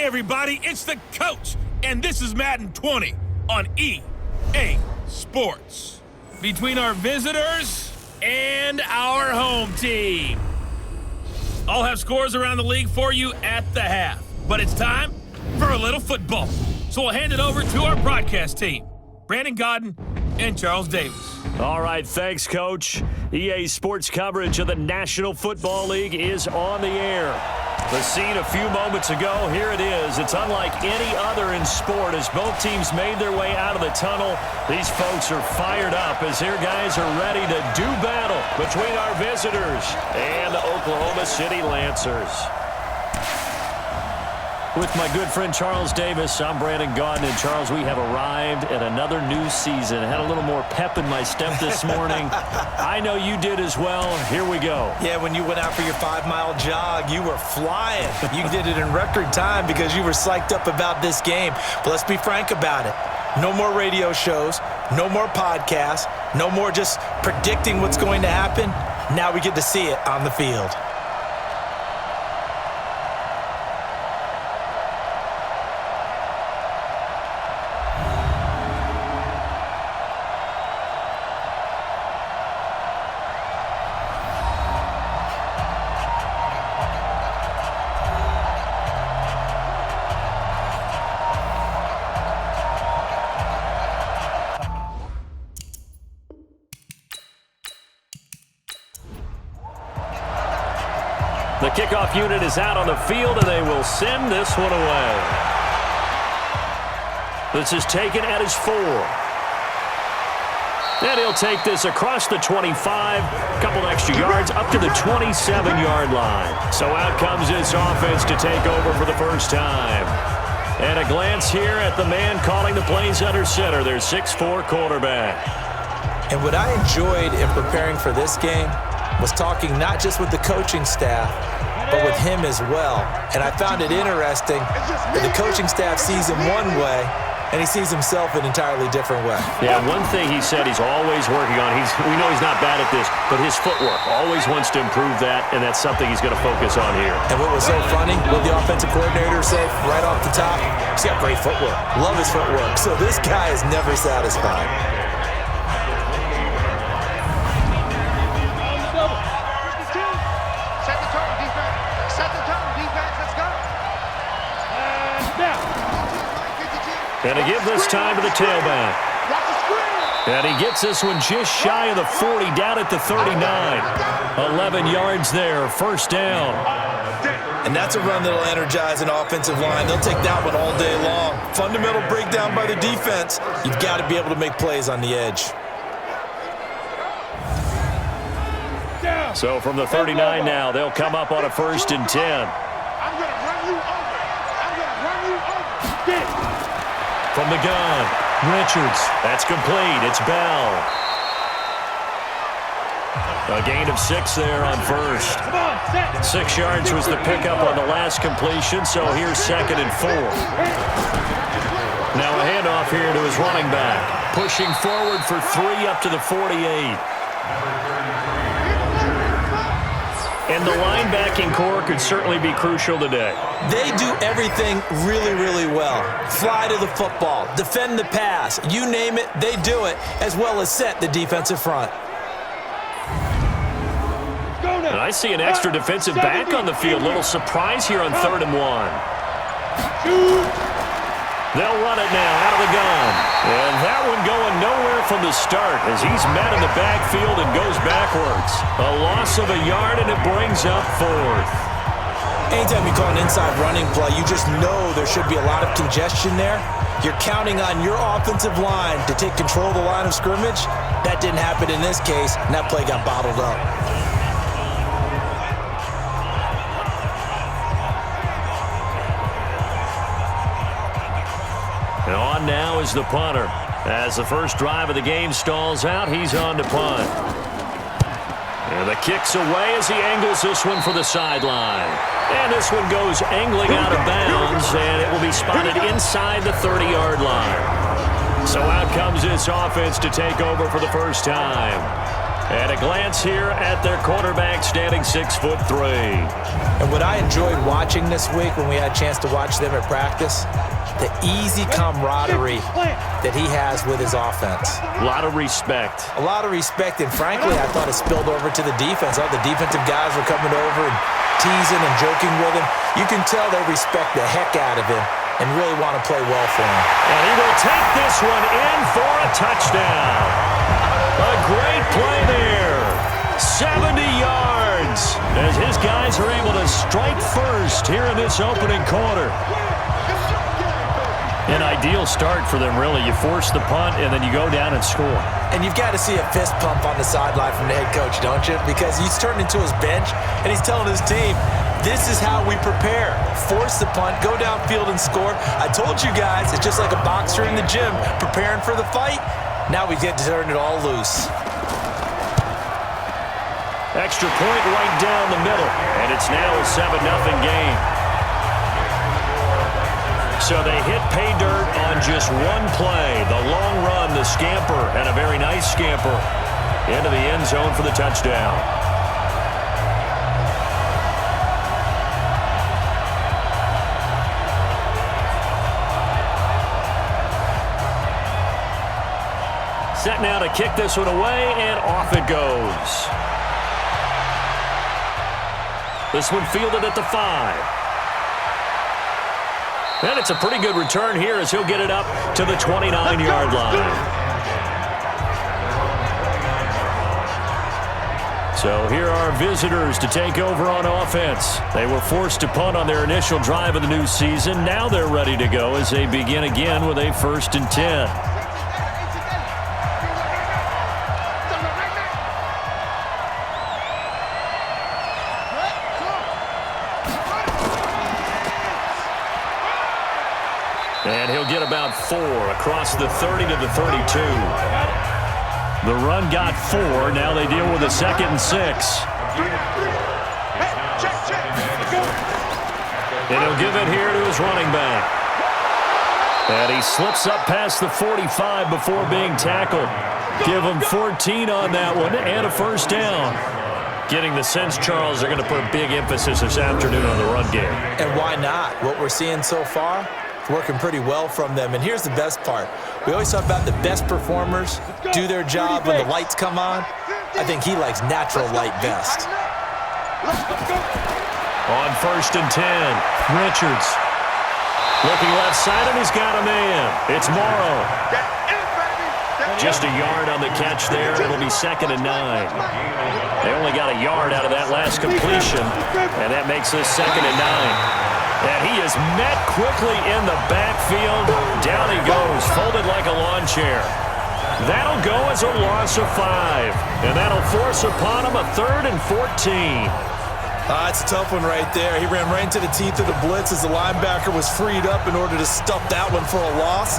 Hey everybody, it's the coach, and this is Madden 20 on EA Sports. Between our visitors and our home team. I'll have scores around the league for you at the half, but it's time for a little football. So we'll hand it over to our broadcast team, Brandon Godden and Charles Davis. All right, thanks, Coach. EA Sports coverage of the National Football League is on the air. The scene a few moments ago, here it is. It's unlike any other in sport as both teams made their way out of the tunnel. These folks are fired up as their guys are ready to do battle between our visitors and the Oklahoma City Lancers. With my good friend Charles Davis, I'm Brandon Godden. And Charles, we have arrived at another new season. I had a little more pep in my step this morning. I know you did as well. Here we go. Yeah, when you went out for your 5-mile jog, you were flying. You did it in record time because you were psyched up about this game. But let's be frank about it. No more radio shows, no more podcasts, no more just predicting what's going to happen. Now we get to see it on the field. The kickoff unit is out on the field, and they will send this one away. This is taken at his 4. And he'll take this across the 25, a couple extra yards, up to the 27-yard line. So out comes this offense to take over for the first time. And a glance here at the man calling the plays under center, their 6'4" quarterback. And what I enjoyed in preparing for this game was talking not just with the coaching staff, but with him as well. And I found it interesting that the coaching staff sees him one way, and he sees himself an entirely different way. Yeah, one thing he said he's always working on, we know he's not bad at this, but his footwork, always wants to improve that, and that's something he's going to focus on here. And what was so funny, what the offensive coordinator said right off the top, he's got great footwork. Love his footwork. So this guy is never satisfied. And he gives this time to the tailback. And he gets this one just shy of the 40, down at the 39. 11 yards there, first down. And that's a run that'll energize an offensive line. They'll take that one all day long. Fundamental breakdown by the defense. You've got to be able to make plays on the edge. So from the 39 now, they'll come up on a 1st and 10. I'm going to run you over. I'm going to run you over. From the gun, Richards. That's complete. It's Bell. A gain of 6 there on first. 6 yards was the pickup on the last completion, so here's 2nd and 4. Now a handoff here to his running back. Pushing forward for 3 up to the 48. And the linebacking core could certainly be crucial today. They do everything really, really well. Fly to the football, defend the pass, you name it, they do it, as well as set the defensive front. And I see an extra defensive back on the field. Little surprise here on 3rd and 1. They'll run it now out of the gun. And that one going nowhere from the start as he's met in the backfield and goes backwards. A loss of a yard, and it brings up 4th. Anytime you call an inside running play, you just know there should be a lot of congestion there. You're counting on your offensive line to take control of the line of scrimmage. That didn't happen in this case, and that play got bottled up. And on now is the punter. As the first drive of the game stalls out, he's on to punt. And the kick's away as he angles this one for the sideline. And this one goes angling out of bounds, and it will be spotted inside the 30-yard line. So out comes this offense to take over for the first time. And a glance here at their quarterback, standing 6'3". And what I enjoyed watching this week when we had a chance to watch them at practice, the easy camaraderie that he has with his offense. A lot of respect. A lot of respect, and frankly, I thought it spilled over to the defense. All the defensive guys were coming over and teasing and joking with him. You can tell they respect the heck out of him and really want to play well for him. And he will take this one in for a touchdown. A great play there. 70 yards as his guys are able to strike first here in this opening quarter. An ideal start for them, really. You force the punt, and then you go down and score. And you've got to see a fist pump on the sideline from the head coach, don't you? Because he's turned into his bench, and he's telling his team, this is how we prepare. Force the punt, go downfield and score. I told you guys, it's just like a boxer in the gym preparing for the fight. Now we get to turn it all loose. Extra point right down the middle, and it's now a 7-0 game. So they hit pay dirt on just one play. The long run, the scamper, and a very nice scamper into the end zone for the touchdown. Set now to kick this one away, and off it goes. This one fielded at the 5. And it's a pretty good return here as he'll get it up to the 29-yard line. So here are visitors to take over on offense. They were forced to punt on their initial drive of the new season. Now they're ready to go as they begin again with a 1st and 10. And he'll get about 4 across the 30 to the 32. The run got 4. Now they deal with a 2nd and 6. And he'll give it here to his running back. And he slips up past the 45 before being tackled. Give him 14 on that one and a 1st down. Getting the sense, Charles, they're going to put a big emphasis this afternoon on the run game. And why not? What we're seeing so far, it's working pretty well from them. And here's the best part. We always talk about the best performers do their job when the lights come on. I think he likes natural light best. On 1st and 10, Richards. Looking left side, and he's got a man. It's Morrow. Just a yard on the catch there. It'll be 2nd and 9. They only got a yard out of that last completion, and that makes this 2nd and 9. And he is met quickly in the backfield. Down he goes, folded like a lawn chair. That'll go as a loss of 5. And that'll force upon him a 3rd and 14. It's a tough one right there. He ran right into the teeth of the blitz as the linebacker was freed up in order to stuff that one for a loss.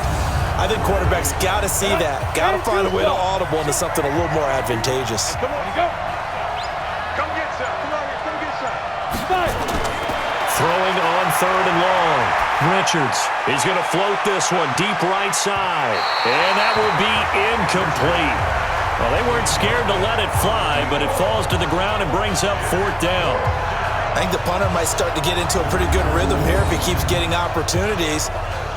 I think quarterbacks got to see that. Got to find a way to audible into something a little more advantageous. Come on, go. Come get some. Come on, come get some. Throwing on 3rd and long. Richards, he's going to float this one deep right side. And that will be incomplete. Well, they weren't scared to let it fly, but it falls to the ground and brings up 4th down. I think the punter might start to get into a pretty good rhythm here if he keeps getting opportunities.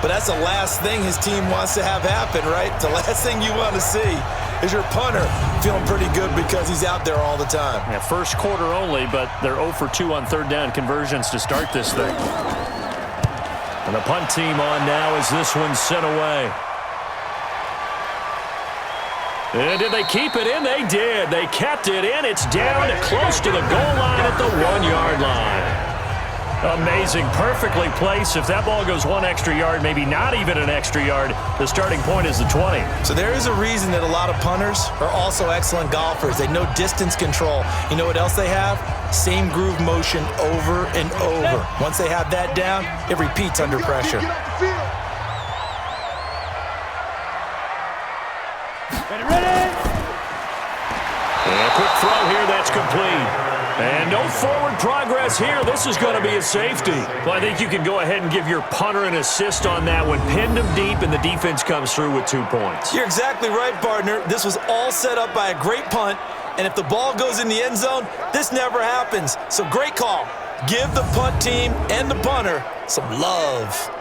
But that's the last thing his team wants to have happen, right? The last thing you want to see is your punter feeling pretty good because he's out there all the time. Yeah, first quarter only, but they're 0 for 2 on 3rd down conversions to start this thing. And the punt team on now as this one's sent away. And did they keep it in? They did. They kept it in. It's down to close to the goal line at the 1-yard line. Amazing. Perfectly placed. If that ball goes 1 extra yard, maybe not even an extra yard, the starting point is the 20. So there is a reason that a lot of punters are also excellent golfers. They know distance control. You know what else they have? Same groove motion over and over. Once they have that down, it repeats under pressure. And a quick throw here, that's complete. And no forward progress here. This is going to be a safety. Well, I think you can go ahead and give your punter an assist on that one. Pinned him deep, and the defense comes through with 2 points. You're exactly right, partner. This was all set up by a great punt, And if the ball goes in the end zone, this never happens. So great call. Give the punt team and the punter some love.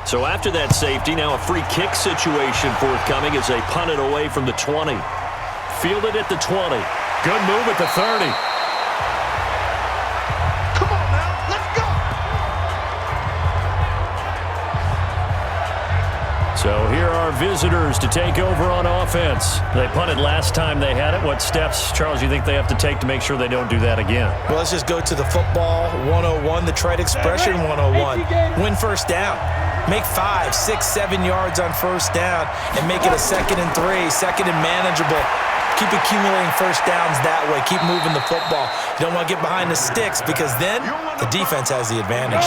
So after that safety, now a free kick situation forthcoming as they punt it away from the 20. Fielded at the 20. Good move at the 30. Come on now, let's go. So here are visitors to take over on offense. They punted last time they had it. What steps, Charles, you think they have to take to make sure they don't do that again? Well, let's just go to the football 101, the trite expression 101. Win first down. Make 5, 6, 7 yards on first down and make it a 2nd and 3, second and manageable. Keep accumulating first downs that way. Keep moving the football. You don't want to get behind the sticks because then the defense has the advantage.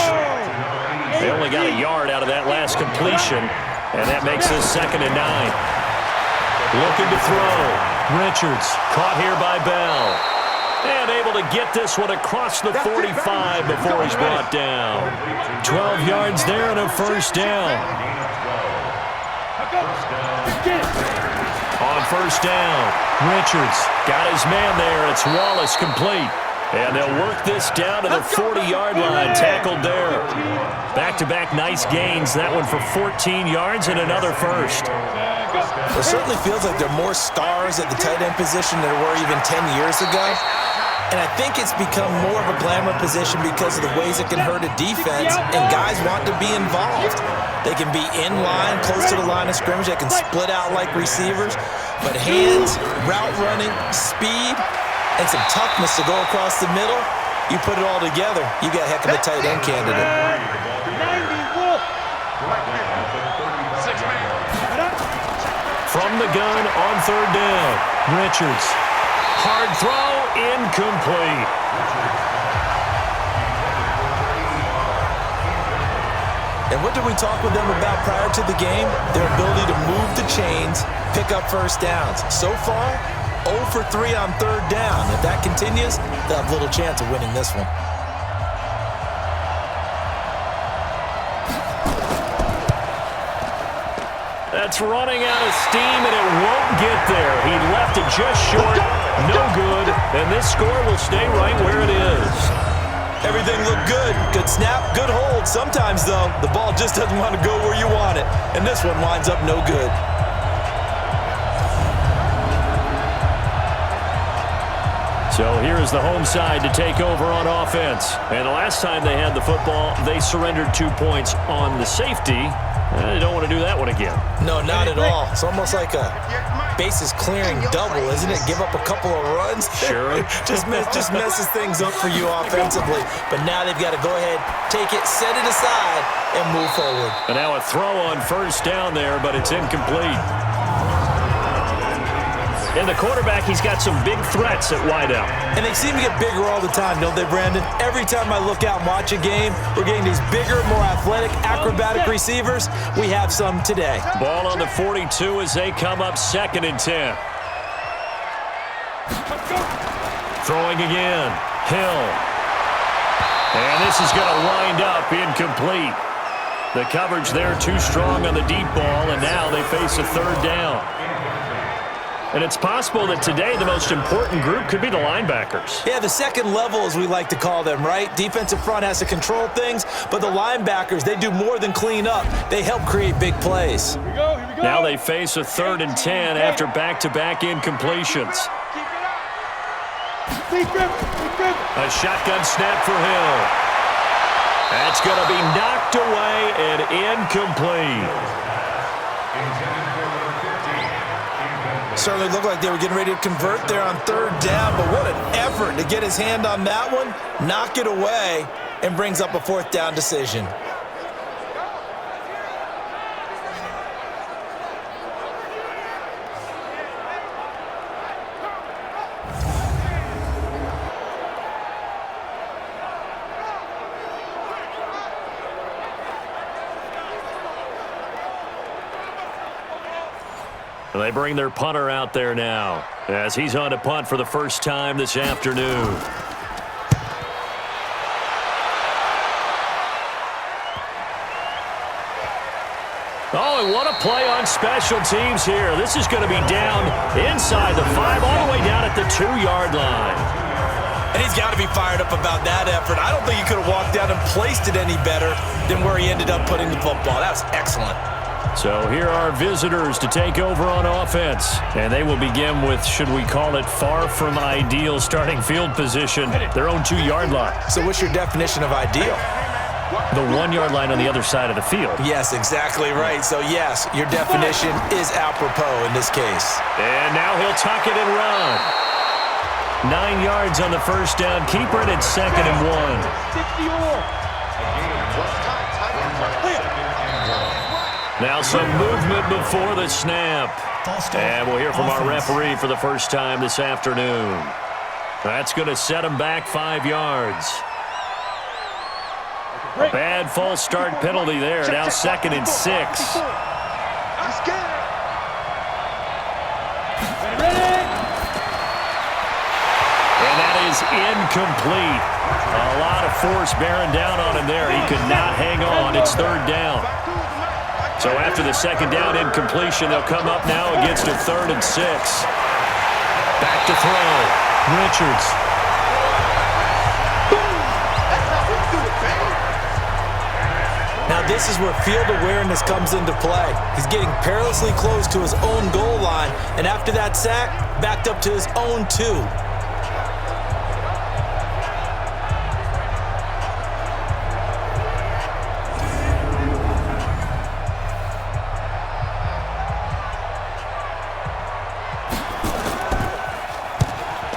They only got a yard out of that last completion, and that makes this 2nd and 9. Looking to throw. Richards caught here by Bell. And able to get this one across the 45 before he's brought down. 12 yards there and a first down. On first down, Richards got his man there. It's Wallace complete. And they'll work this down to the 40-yard line, tackled there. Back-to-back nice gains. That one for 14 yards and another first. It certainly feels like there are more stars at the tight end position than there were even 10 years ago. And I think it's become more of a glamour position because of the ways it can hurt a defense, and guys want to be involved. They can be in line, close to the line of scrimmage. They can split out like receivers. But hands, route running, speed, and some toughness to go across the middle, you put it all together, you got a heck of a tight end candidate. From the gun on third down, Richards. Hard throw, incomplete. And what did we talk with them about prior to the game? Their ability to move the chains, pick up first downs. So far, 0 for 3 on third down. If that continues, they'll have little chance of winning this one. That's running out of steam, and it won't get there. He left it just short, no good, and this score will stay right where it is. Everything looked good. Good snap, good hold. Sometimes, though, the ball just doesn't want to go where you want it, and this one winds up no good. So here is the home side to take over on offense. And the last time they had the football, they surrendered 2 points on the safety. They don't want to do that one again. No, not at all. It's almost like a bases clearing double, isn't it? Give up a couple of runs. Sure. just messes things up for you offensively. But now they've got to go ahead, take it, set it aside, and move forward. And now a throw on first down there, but it's incomplete. And the quarterback, he's got some big threats at wideout. And they seem to get bigger all the time, don't they, Brandon? Every time I look out and watch a game, we're getting these bigger, more athletic, acrobatic receivers. We have some today. Ball on the 42 as they come up 2nd and 10. Throwing again. Hill. And this is going to wind up incomplete. The coverage there too strong on the deep ball, and now they face a third down. And it's possible that today the most important group could be the linebackers. Yeah, the second level, as we like to call them, right? Defensive front has to control things, but the linebackers, they do more than clean up. They help create big plays. Here we go. Now they face a 3rd and 10 after back-to-back incompletions. A shotgun snap for Hill. That's going to be knocked away and incomplete. Certainly looked like they were getting ready to convert there on third down, but what an effort to get his hand on that one, knock it away, and brings up a 4th down decision. They bring their punter out there now as he's on to punt for the first time this afternoon. Oh, and what a play on special teams here. This is going to be down inside the 5, all the way down at the 2-yard line. And he's got to be fired up about that effort. I don't think he could have walked down and placed it any better than where he ended up putting the football. That was excellent. So here are visitors to take over on offense. And they will begin with, should we call it, far from ideal starting field position, their own 2-yard line. So what's your definition of ideal? The 1-yard line on the other side of the field. Yes, exactly right. So, yes, your definition is apropos in this case. And now he'll tuck it and run. 9 yards on the first down. Keeper it at 2nd and 1. Now some movement before the snap. And we'll hear from our referee for the first time this afternoon. That's going to set him back 5 yards. A bad false start penalty there. Now 2nd and 6. And that is incomplete. A lot of force bearing down on him there. He could not hang on. It's 3rd down. So after the 2nd down incompletion, they'll come up now against a 3rd and 6. Back to throw. Richards. Now this is where field awareness comes into play. He's getting perilously close to his own goal line, and after that sack, backed up to his own 2.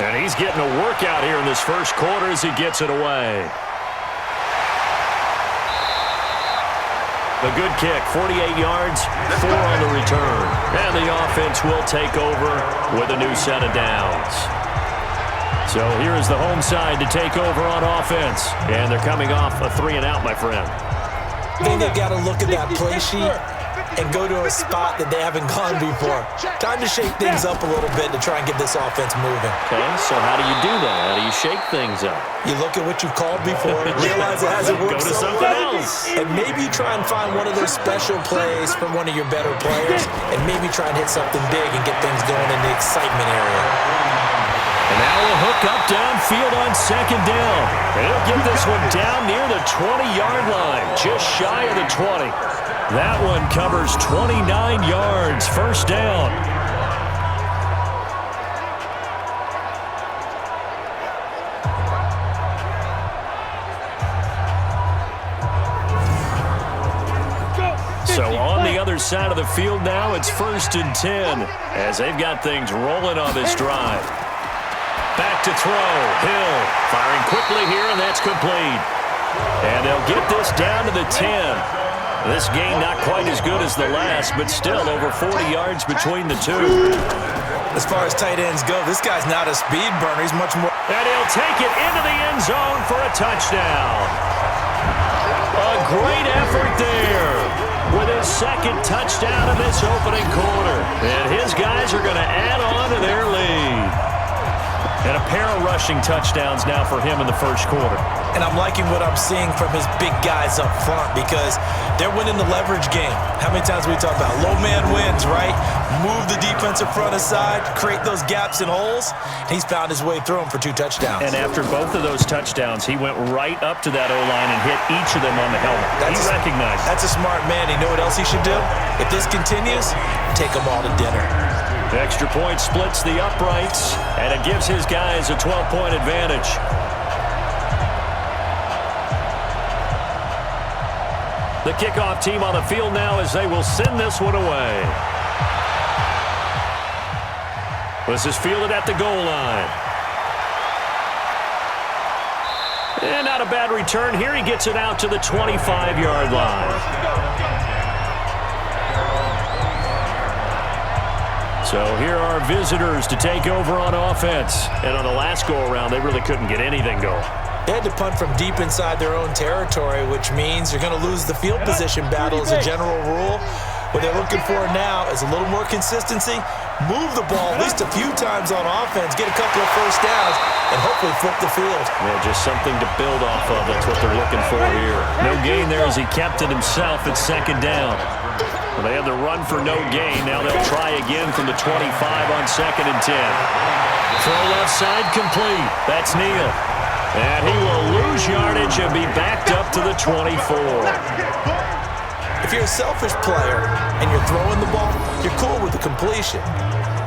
And he's getting a workout here in this first quarter as he gets it away. A good kick, 48 yards, 4 on the return. And the offense will take over with a new set of downs. So here is the home side to take over on offense. And they're coming off a 3-and-out, my friend. I think they've got to look at that play sheet and go to a spot that they haven't gone before. Time to shake things up a little bit to try and get this offense moving. Okay, so how do you do that? How do you shake things up? You look at what you've called before, realize it hasn't worked. Go to something else. And maybe try and find one of those special plays from one of your better players, and maybe try and hit something big and get things going in the excitement area. And now a hook up downfield on 2nd down. And he'll get this one down near the 20-yard line, just shy of the 20. That one covers 29 yards, 1st down. So on the other side of the field now, it's 1st and 10 as they've got things rolling on this drive. Back to throw. Hill firing quickly here, and that's complete. And they'll get this down to the 10. This game not quite as good as the last, but still over 40 yards between the two. As far as tight ends go, this guy's not a speed burner. He's much more. And he'll take it into the end zone for a touchdown. A great effort there with his 2nd touchdown in this opening quarter. And his guys are going to add on to their lead. And a pair of rushing touchdowns now for him in the first quarter. And I'm liking what I'm seeing from his big guys up front because they're winning the leverage game. How many times we talk about low man wins, right? Move the defensive front aside, create those gaps and holes. He's found his way through them for 2 touchdowns. And after both of those touchdowns, he went right up to that O-line and hit each of them on the helmet. He recognized. That's a smart man. You know what else he should do? If this continues, take them all to dinner. The extra point splits the uprights, and it gives his guys a 12-point advantage. The kickoff team on the field now as they will send this one away. This is fielded at the goal line. And not a bad return here. He gets it out to the 25-yard line. So here are visitors to take over on offense. And on the last go-around, they really couldn't get anything going. They had to punt from deep inside their own territory, which means you're going to lose the field position battle as a general rule. What they're looking for now is a little more consistency, move the ball at least a few times on offense, get a couple of first downs, and hopefully flip the field. Yeah, just something to build off of. That's what they're looking for here. No gain there as he kept it himself at 2nd down. Well, they had the run for no gain. Now they'll try again from the 25 on 2nd and 10. Throw left side complete. That's Neal. And he will lose yardage and be backed up to the 24. If you're a selfish player and you're throwing the ball, you're cool with the completion.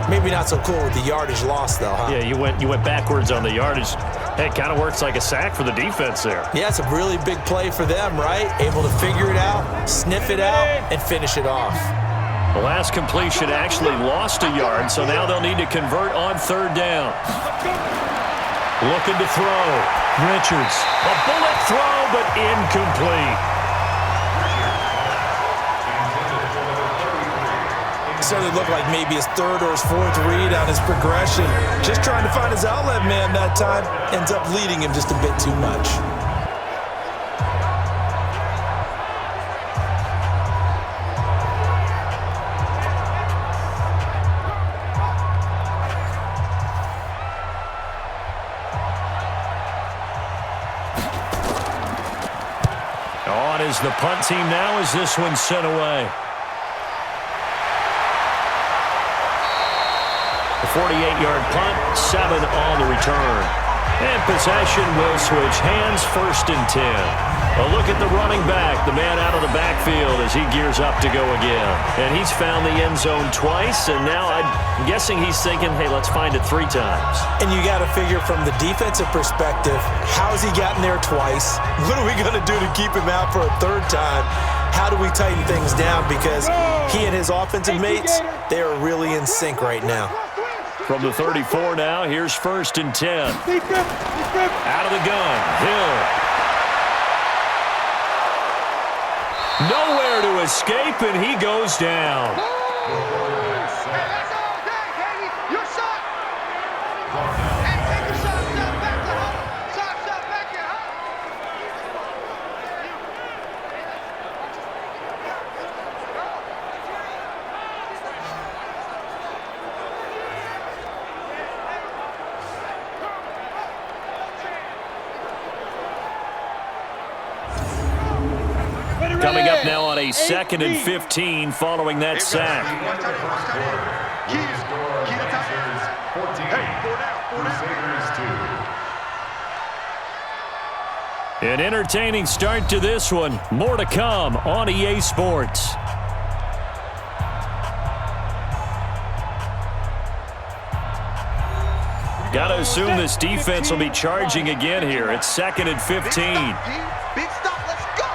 Maybe not so cool with the yardage loss, though, huh? Yeah, you went backwards on the yardage. Hey, it kind of works like a sack for the defense there. Yeah, it's a really big play for them, right? Able to figure it out, sniff it out, and finish it off. The last completion actually lost a yard, so now they'll need to convert on 3rd down. Looking to throw. Richards. A bullet throw, but incomplete. Certainly looked like maybe his 3rd or his 4th read on his progression. Just trying to find his outlet man that time. Ends up leading him just a bit too much. On is the punt team now as this one's sent away. The 48-yard punt, 7 on the return. And possession will switch hands, 1st and 10. A look at the running back, the man out of the backfield as he gears up to go again. And he's found the end zone twice, and now I'm guessing he's thinking, hey, let's find it 3 times. And you got to figure from the defensive perspective, how's he gotten there twice? What are we going to do to keep him out for a 3rd time? How do we tighten things down? Because he and his offensive mates, they are really in sync right now. From the 34 now, here's 1st and 10. Out of the gun, Hill. Nowhere to escape, and he goes down. Coming up now on a 2nd and 15 following that sack. An entertaining start to this one. More to come on EA Sports. Got to assume this defense will be charging again here. It's 2nd and 15. Big stop, let's go!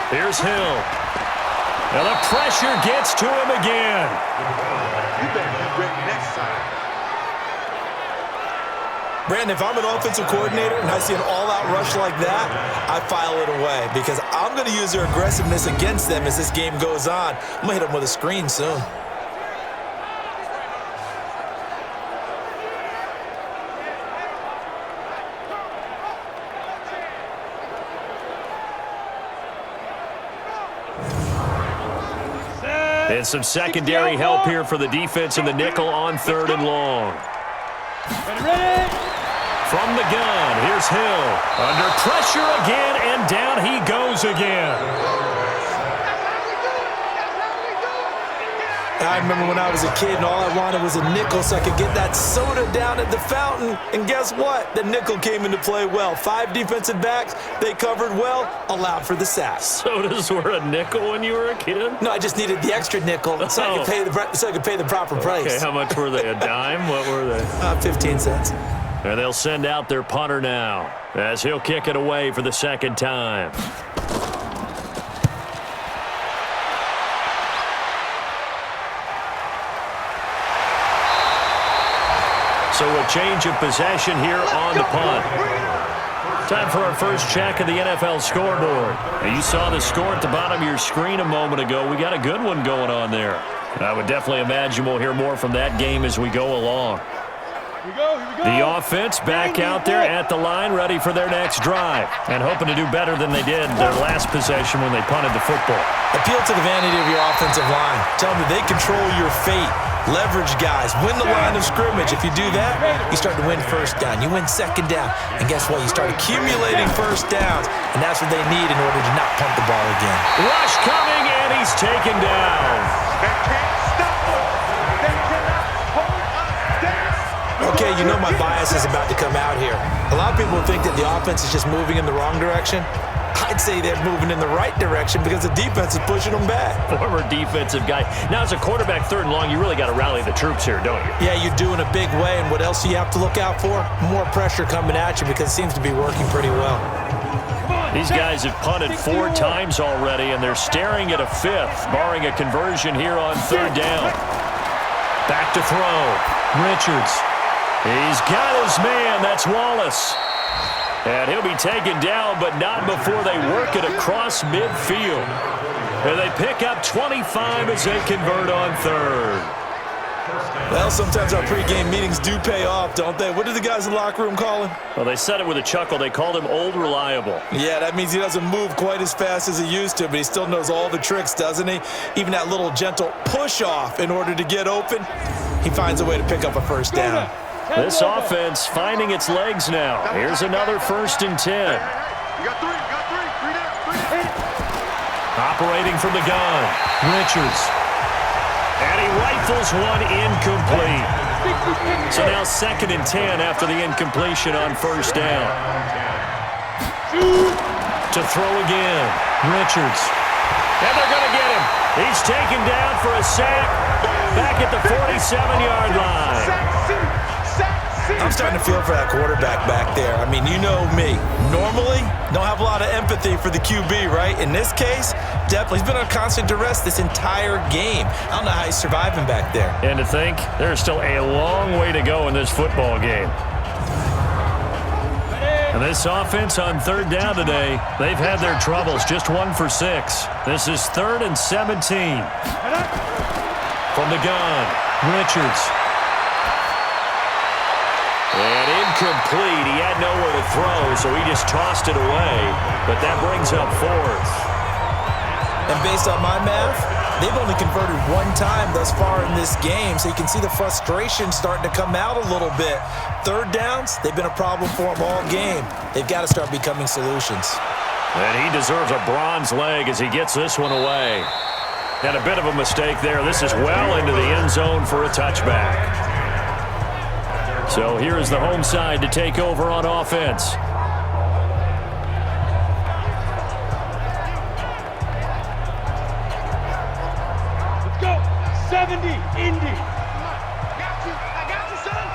Here's Hill. And the pressure gets to him again. You better be ready next time. Brandon, if I'm an offensive coordinator and I see an all-out rush like that, I file it away because I'm going to use their aggressiveness against them as this game goes on. I'm going to hit them with a screen soon. And some secondary help here for the defense in the nickel on 3rd and long. From the gun, here's Hill. Under pressure again, and down he goes again. I remember when I was a kid and all I wanted was a nickel so I could get that soda down at the fountain. And guess what? The nickel came into play well. 5 defensive backs, they covered well, allowed for the sack. Sodas were a nickel when you were a kid? No, I just needed the extra nickel so I could pay the proper price. Okay, how much were they? A dime? What were they? 15 cents. And they'll send out their punter now as he'll kick it away for the 2nd time. So a change of possession here on the punt. Time for our first check of the NFL scoreboard. And you saw the score at the bottom of your screen a moment ago. We got a good one going on there. I would definitely imagine we'll hear more from that game as we go along. Here we go. The offense back out there at the line, ready for their next drive, and hoping to do better than they did their last possession when they punted the football. Appeal to the vanity of your offensive line. Tell them that they control your fate. leverage guys, win the line of scrimmage. If you do that, you start to win first down. You win second down. And guess what? You start accumulating first downs, and that's what they need in order to not punt the ball again. Rush coming, and he's taken down. They can't stop us. They cannot hold us down. Okay, you know my bias is about to come out here. A lot of people think that the offense is just moving in the wrong direction. I'd say they're moving in the right direction because the defense is pushing them back. Former defensive guy. Now, as a quarterback, 3rd and long, you really got to rally the troops here, don't you? Yeah, you do in a big way, and what else do you have to look out for? More pressure coming at you because it seems to be working pretty well. These guys have punted 4 times already, and they're staring at a 5th, barring a conversion here on 3rd down. Back to throw. Richards. He's got his man. That's Wallace. And he'll be taken down, but not before they work it across midfield. And they pick up 25 as they convert on 3rd. Well, sometimes our pregame meetings do pay off, don't they? What do the guys in the locker room call him? Well, they said it with a chuckle. They called him Old Reliable. Yeah, that means he doesn't move quite as fast as he used to, but he still knows all the tricks, doesn't he? Even that little gentle push-off in order to get open, he finds a way to pick up a first down. This offense finding its legs now. Here's another 1st and 10. You got three down. Operating from the gun. Richards. And he rifles one incomplete. So now 2nd and 10 after the incompletion on 1st down. To throw again. Richards. And they're going to get him. He's taken down for a sack back at the 47-yard line. I'm starting to feel for that quarterback back there. I mean, you know me. Normally, don't have a lot of empathy for the QB, right? In this case, definitely. He's been on constant duress this entire game. I don't know how he's surviving back there. And to think, there's still a long way to go in this football game. And this offense on 3rd down today, they've had their troubles. Just 1 for 6. This is 3rd and 17. From the gun, Richards. And incomplete. He had nowhere to throw, so he just tossed it away. But that brings up 4th. And based on my math, they've only converted 1 time thus far in this game, so you can see the frustration starting to come out a little bit. 3rd downs, they've been a problem for them all game. They've got to start becoming solutions. And he deserves a bronze leg as he gets this one away. And a bit of a mistake there. This is well into the end zone for a touchback. So here is the home side to take over on offense. Let's go. 70, Indy. I got you, son.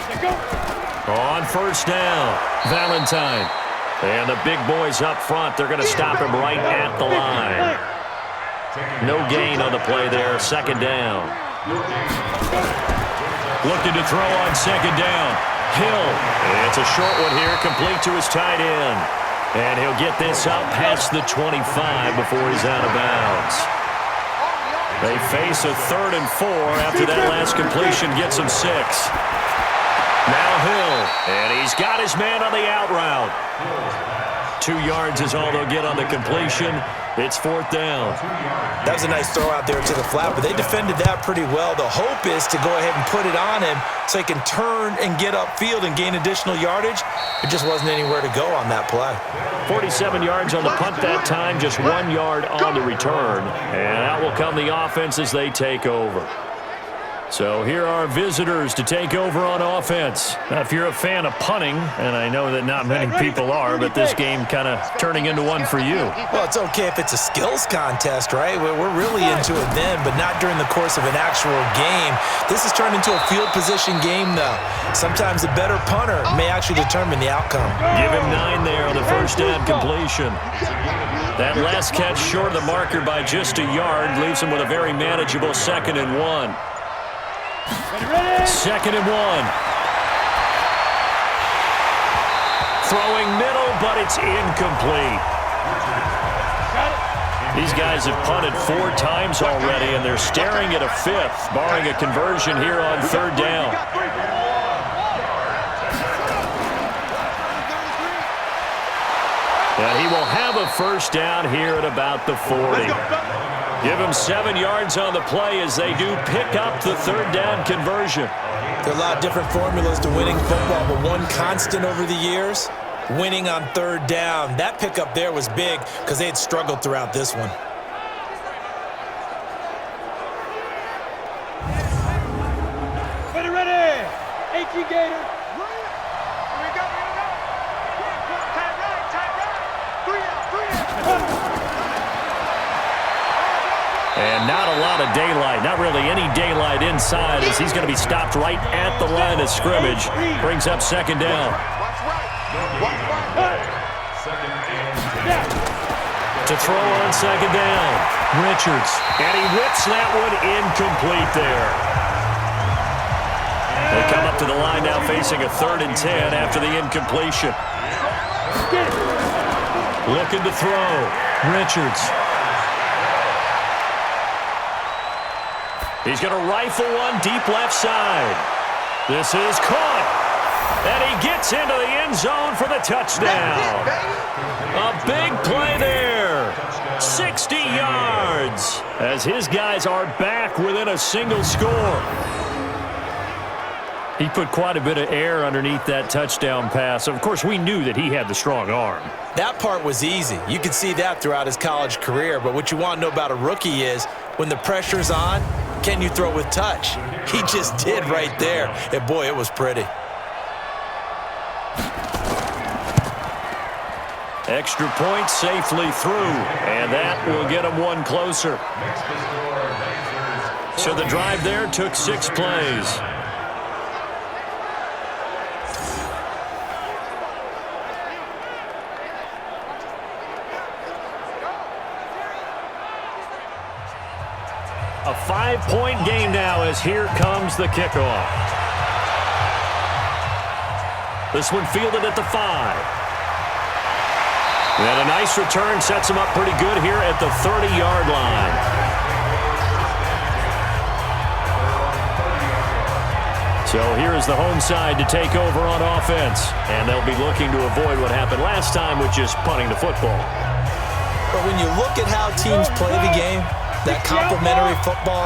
Let's go. On 1st down, Valentine. And the big boys up front, they're going to stop him right at the line. No gain on the play there, 2nd down. Looking to throw on 2nd down. Hill. It's a short one here, complete to his tight end. And he'll get this up past the 25 before he's out of bounds. They face a 3rd and 4 after that last completion gets him 6. Now Hill. And he's got his man on the out route. 2 yards is all they'll get on the completion. It's 4th down. That was a nice throw out there to the flat, but they defended that pretty well. The hope is to go ahead and put it on him so he can turn and get upfield and gain additional yardage. There just wasn't anywhere to go on that play. 47 yards on the punt that time, just 1 yard on the return. And out will come the offense as they take over. So here are visitors to take over on offense. Now, if you're a fan of punting, and I know that not many people are, but this game kind of turning into one for you. Well, it's okay if it's a skills contest, right? We're really into it then, but not during the course of an actual game. This has turned into a field position game, though. Sometimes the better punter may actually determine the outcome. Give him 9 there on the 1st down completion. That last catch short of the marker by just a yard leaves him with a very manageable 2nd and 1. 2nd and 1. Throwing middle, but it's incomplete. These guys have punted 4 times already, and they're staring at a 5th, barring a conversion here on 3rd down. And he will have a 1st down here at about the 40. Give him 7 yards on the play as they do pick up the third down conversion. There are a lot of different formulas to winning football, but one constant over the years, winning on third down. That pickup there was big because they had struggled throughout this one. Ready. 18 Gator. Here we go. Time right. 3 out. And not a lot of daylight, not really any daylight inside as he's going to be stopped right at the line of scrimmage. Brings up second down. To throw on second down, Richards. And he whips that one incomplete there. They come up to the line now facing a 3rd and 10 after the incompletion. Looking to throw, Richards. He's going to rifle one deep left side. This is caught. And he gets into the end zone for the touchdown. A big play there. 60 yards as his guys are back within a single score. He put quite a bit of air underneath that touchdown pass. Of course, we knew that he had the strong arm. That part was easy. You could see that throughout his college career. But what you want to know about a rookie is when the pressure's on, can you throw with touch? He just did right there. And, boy, it was pretty. Extra point safely through. And that will get him one closer. So the drive there took 6 plays. A 5-point game now as here comes the kickoff. This one fielded at the 5. And a nice return sets him up pretty good here at the 30-yard line. So here is the home side to take over on offense. And they'll be looking to avoid what happened last time with just punting the football. But when you look at how teams play the game, that complementary football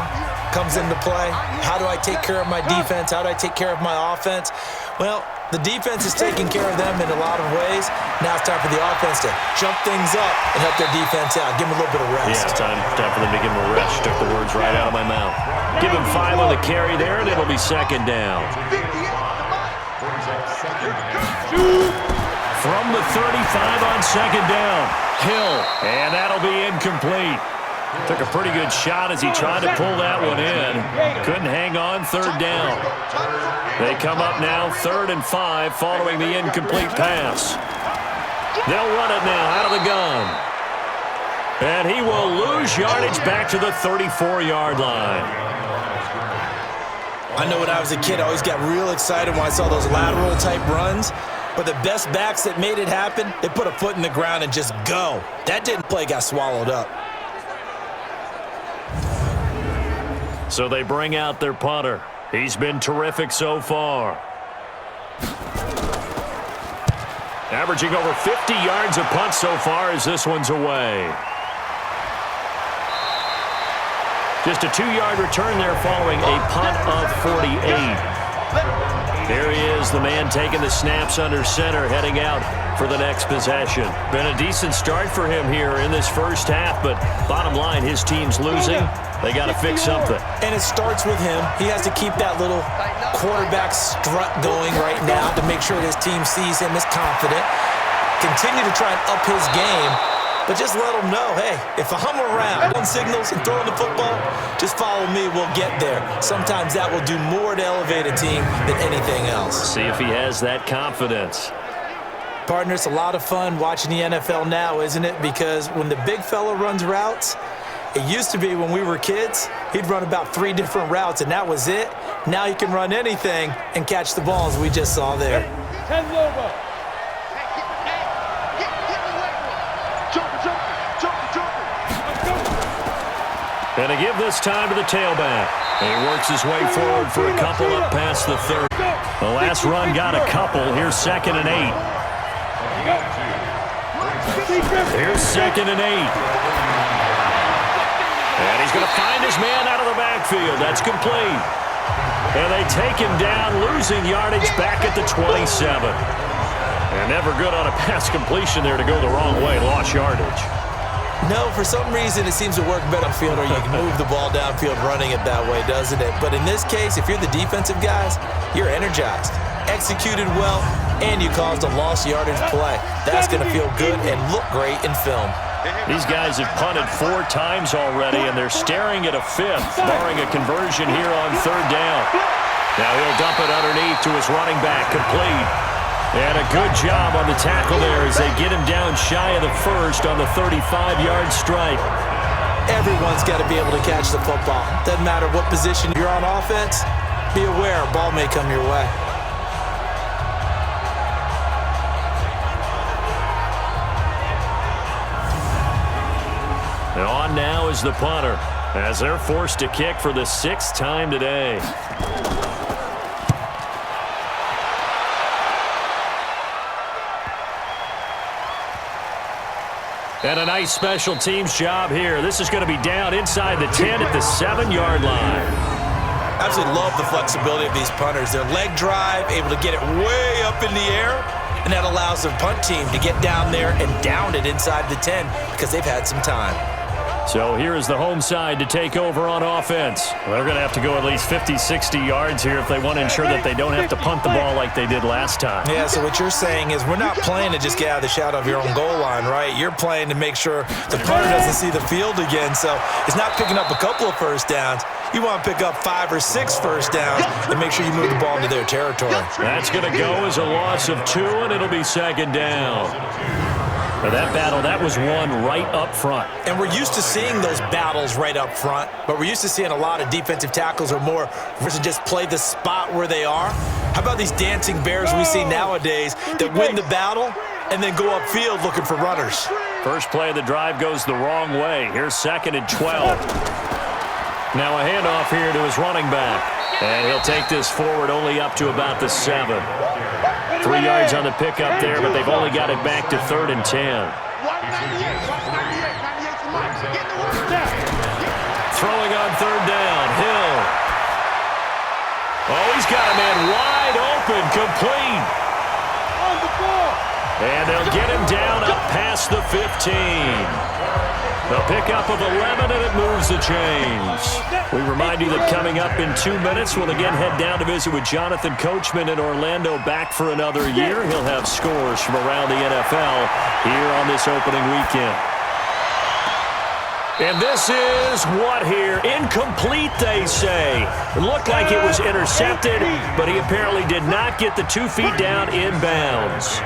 comes into play. How do I take care of my defense? How do I take care of my offense? Well, the defense is taking care of them in a lot of ways. Now it's time for the offense to jump things up and help their defense out. Give them a little bit of rest. Yeah, time for them to give them a rest. Took the words right out of my mouth. Give him 5 on the carry there, and it'll be second down. From the 35 on second down, Hill, and that'll be incomplete. Took a pretty good shot as he tried to pull that one in. Couldn't hang on, third down. They come up now, 3rd and 5, following the incomplete pass. They'll run it now out of the gun. And he will lose yardage back to the 34-yard line. I know when I was a kid, I always got real excited when I saw those lateral-type runs. But the best backs that made it happen, they put a foot in the ground and just go. That didn't play, got swallowed up. So they bring out their punter. He's been terrific so far. Averaging over 50 yards a punt so far as this one's away. Just a 2-yard return there following a punt of 48. There he is, the man taking the snaps under center, heading out for the next possession. Been a decent start for him here in this first half, but bottom line, his team's losing. They got to fix something. And it starts with him. He has to keep that little quarterback strut going right now to make sure his team sees him as confident. Continue to try and up his game, but just let him know, hey, if I'm around on signals and throwing the football, just follow me, we'll get there. Sometimes that will do more to elevate a team than anything else. See if he has that confidence. Partner, it's a lot of fun watching the NFL now, isn't it? Because when the big fella runs routes, it used to be when we were kids, he'd run about 3 different routes, and that was it. Now he can run anything and catch the balls we just saw there. 10 logo. And to give this time to the tailback. And he works his way forward for a couple up past the 30. The last run got a couple. Here's 2nd and 8. Here's 2nd and 8. And he's going to find his man out of the backfield. That's complete. And they take him down, losing yardage back at the 27. And never good on a pass completion there to go the wrong way. Lost yardage. No, for some reason it seems to work better on field, or you can move the ball downfield running it that way, doesn't it? But in this case, if you're the defensive guys, you're energized, executed well, and you caused a lost yardage play. That's going to feel good and look great in film. These guys have punted 4 times already, and they're staring at a 5th, barring a conversion here on 3rd down. Now he'll dump it underneath to his running back, complete. And a good job on the tackle there as they get him down shy of the 1st on the 35-yard stripe. Everyone's got to be able to catch the football. Doesn't matter what position you're on offense. Be aware, a ball may come your way. And on now is the punter as they're forced to kick for the 6th time today. And a nice special teams job here. This is going to be down inside the 10 at the 7-yard line. Absolutely love the flexibility of these punters. Their leg drive, able to get it way up in the air, and that allows the punt team to get down there and down it inside the 10 because they've had some time. So here is the home side to take over on offense. They're going to have to go at least 50, 60 yards here if they want to ensure that they don't have to punt the ball like they did last time. Yeah, so what you're saying is we're not playing to just get out of the shadow of your own goal line, right? You're playing to make sure the punter doesn't see the field again. So it's not picking up a couple of first downs. You want to pick up 5 or 6 first downs and make sure you move the ball into their territory. That's going to go as a loss of 2, and it'll be 2nd down. For that battle, that was won right up front. And we're used to seeing those battles right up front, but we're used to seeing a lot of defensive tackles or more versus just play the spot where they are. How about these dancing bears we see nowadays that win the battle and then go upfield looking for runners? First play of the drive goes the wrong way. Here's 2nd and 12. Now a handoff here to his running back. And he'll take this forward only up to about the 7. 3 yards on the pickup there, but they've only got it back to 3rd and 10. Throwing on 3rd down, Hill. Oh, he's got a man wide open, complete. And they'll get him down up past the 15. The pickup of 11, and it moves the chains. We remind you that coming up in 2 minutes, we'll again head down to visit with Jonathan Coachman in Orlando, back for another year. He'll have scores from around the NFL here on this opening weekend. And this is what here? Incomplete, they say. It looked like it was intercepted, but he apparently did not get the 2 feet down inbounds.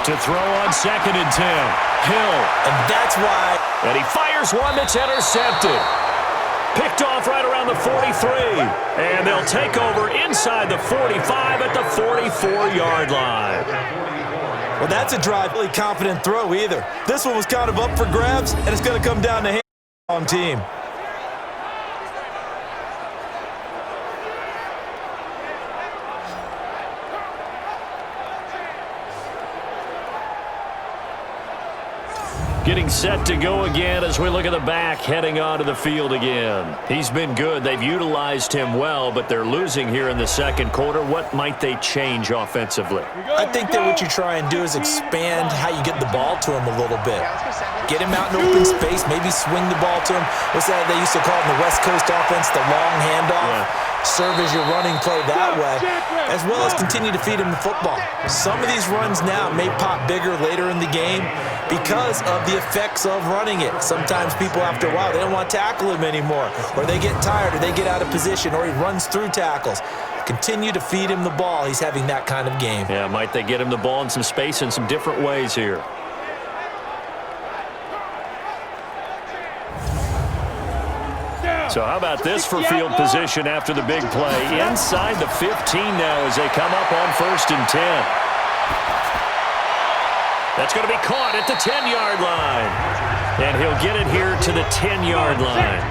To throw on 2nd and 10. Hill. And that's why. And he fires one that's intercepted. Picked off right around the 43. And they'll take over inside the 45 at the 44-yard line. Well, that's a drive. Really confident throw either. This one was kind of up for grabs, and it's going to come down to him on team. Getting set to go again as we look at the back heading onto the field again. He's been good. They've utilized him well, but they're losing here in the 2nd quarter. What might they change offensively? I think that what you try and do is expand how you get the ball to him a little bit. Get him out in open space, maybe swing the ball to him. What's that they used to call it in the West Coast offense, the long handoff? Yeah. Serve as your running play that way, as well as continue to feed him the football. Some of these runs now may pop bigger later in the game because of the effects of running it. Sometimes people, after a while, they don't want to tackle him anymore, or they get tired, or they get out of position, or he runs through tackles. Continue to feed him the ball. He's having that kind of game. Yeah, might they get him the ball in some space in some different ways here. So how about this for field position after the big play? Inside the 15 now as they come up on 1st and 10. That's going to be caught at the 10-yard line. And he'll get it here to the 10-yard line.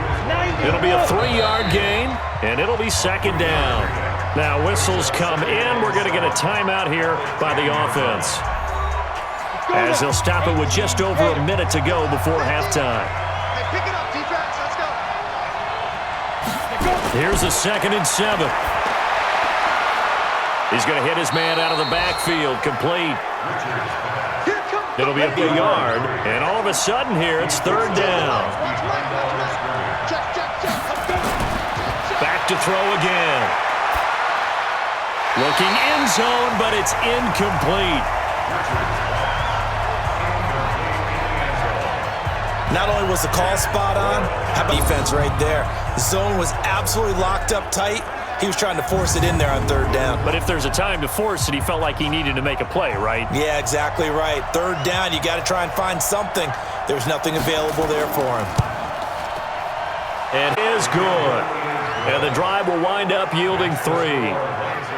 It'll be a 3-yard gain, and it'll be 2nd down. Now whistles come in. We're going to get a timeout here by the offense, as they'll stop it with just over a minute to go before halftime. Here's a 2nd and 7. He's going to hit his man out of the backfield, complete. It'll be a yard, and all of a sudden here, it's 3rd down. Back to throw again. Looking end zone, but it's incomplete. Not only was the call spot on, how about defense right there? The zone was absolutely locked up tight. He was trying to force it in there on 3rd down. But if there's a time to force it, he felt like he needed to make a play, right? Yeah, exactly right. 3rd down, you got to try and find something. There's nothing available there for him. And it is good. And the drive will wind up yielding 3.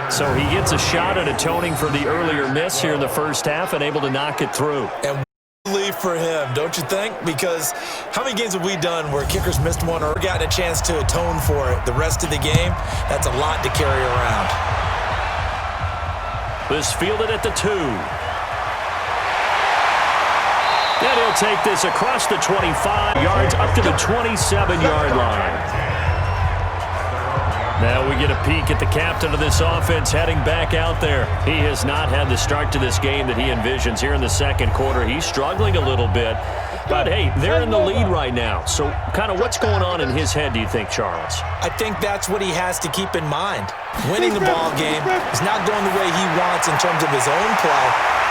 So he gets a shot at atoning for the earlier miss here in the first half and able to knock it through. And relief for him, don't you think? Because how many games have we done where kickers missed one or gotten a chance to atone for it the rest of the game? That's a lot to carry around. This fielded at the 2. And he'll take this across the 25 yards up to the 27-yard line. Now we get a peek at the captain of this offense heading back out there. He has not had the start to this game that he envisions here in the 2nd quarter. He's struggling a little bit. But, hey, they're in the lead right now. So kind of what's going on in his head, do you think, Charles? I think that's what he has to keep in mind. Winning the ball game is not going the way he wants in terms of his own play.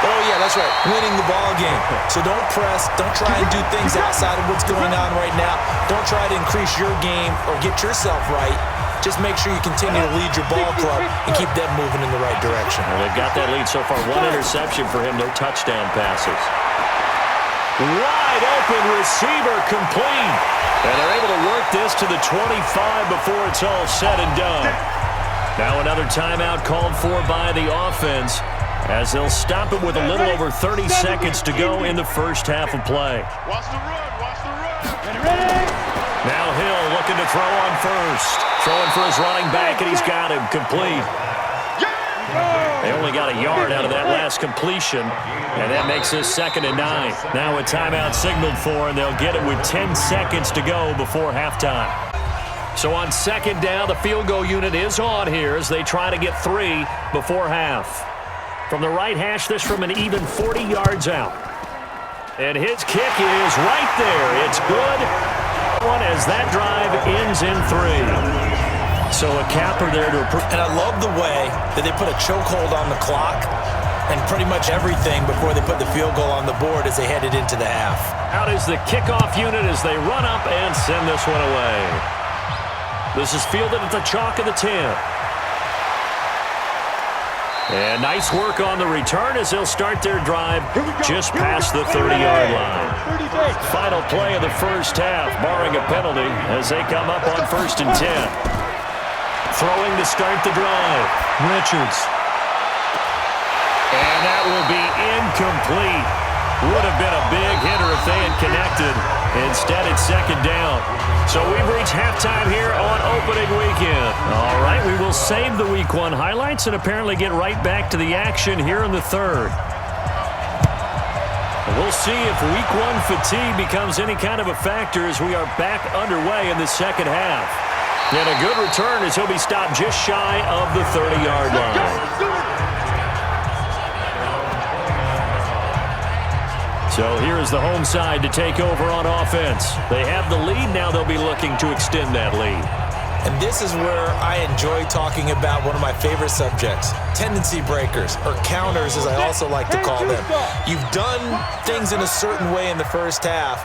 Oh, yeah, that's right, winning the ball game. So don't press. Don't try and do things outside of what's going on right now. Don't try to increase your game or get yourself right. Just make sure you continue to lead your ball club and keep them moving in the right direction. Well, they've got that lead so far. 1 interception for him, no touchdown passes. Wide open receiver, complete. And they're able to work this to the 25 before it's all said and done. Now another timeout called for by the offense as they'll stop it with a little over 30 seconds to go in the first half of play. Watch the run, watch the run. Now Hill looking to throw on first. Throwing for his running back, and he's got him complete. They only got a yard out of that last completion, and that makes this 2nd and 9. Now a timeout signaled for, and they'll get it with 10 seconds to go before halftime. So on 2nd down, the field goal unit is on here as they try to get 3 before half. From the right hash, this from an even 40 yards out. And his kick is right there. It's good. As that drive ends in 3. So a capper there to approve. And I love the way that they put a chokehold on the clock and pretty much everything before they put the field goal on the board as they headed into the half. Out is the kickoff unit as they run up and send this one away. This is fielded at the chalk of the 10. And nice work on the return as they'll start their drive just past the 30-yard line. Final play of the first half, barring a penalty, as they come up on 1st and 10. Throwing to start the drive, Richards. And that will be incomplete. Would have been a big hitter if they had connected. Instead, it's 2nd down. So we've reached halftime here on opening weekend. All right, we will save the Week 1 highlights and apparently get right back to the action here in the 3rd. We'll see if Week 1 fatigue becomes any kind of a factor as we are back underway in the 2nd half. And a good return as he'll be stopped just shy of the 30-yard line. So here is the home side to take over on offense. They have the lead. Now they'll be looking to extend that lead. And this is where I enjoy talking about one of my favorite subjects, tendency breakers, or counters as I also like to call them. You've done things in a certain way in the first half,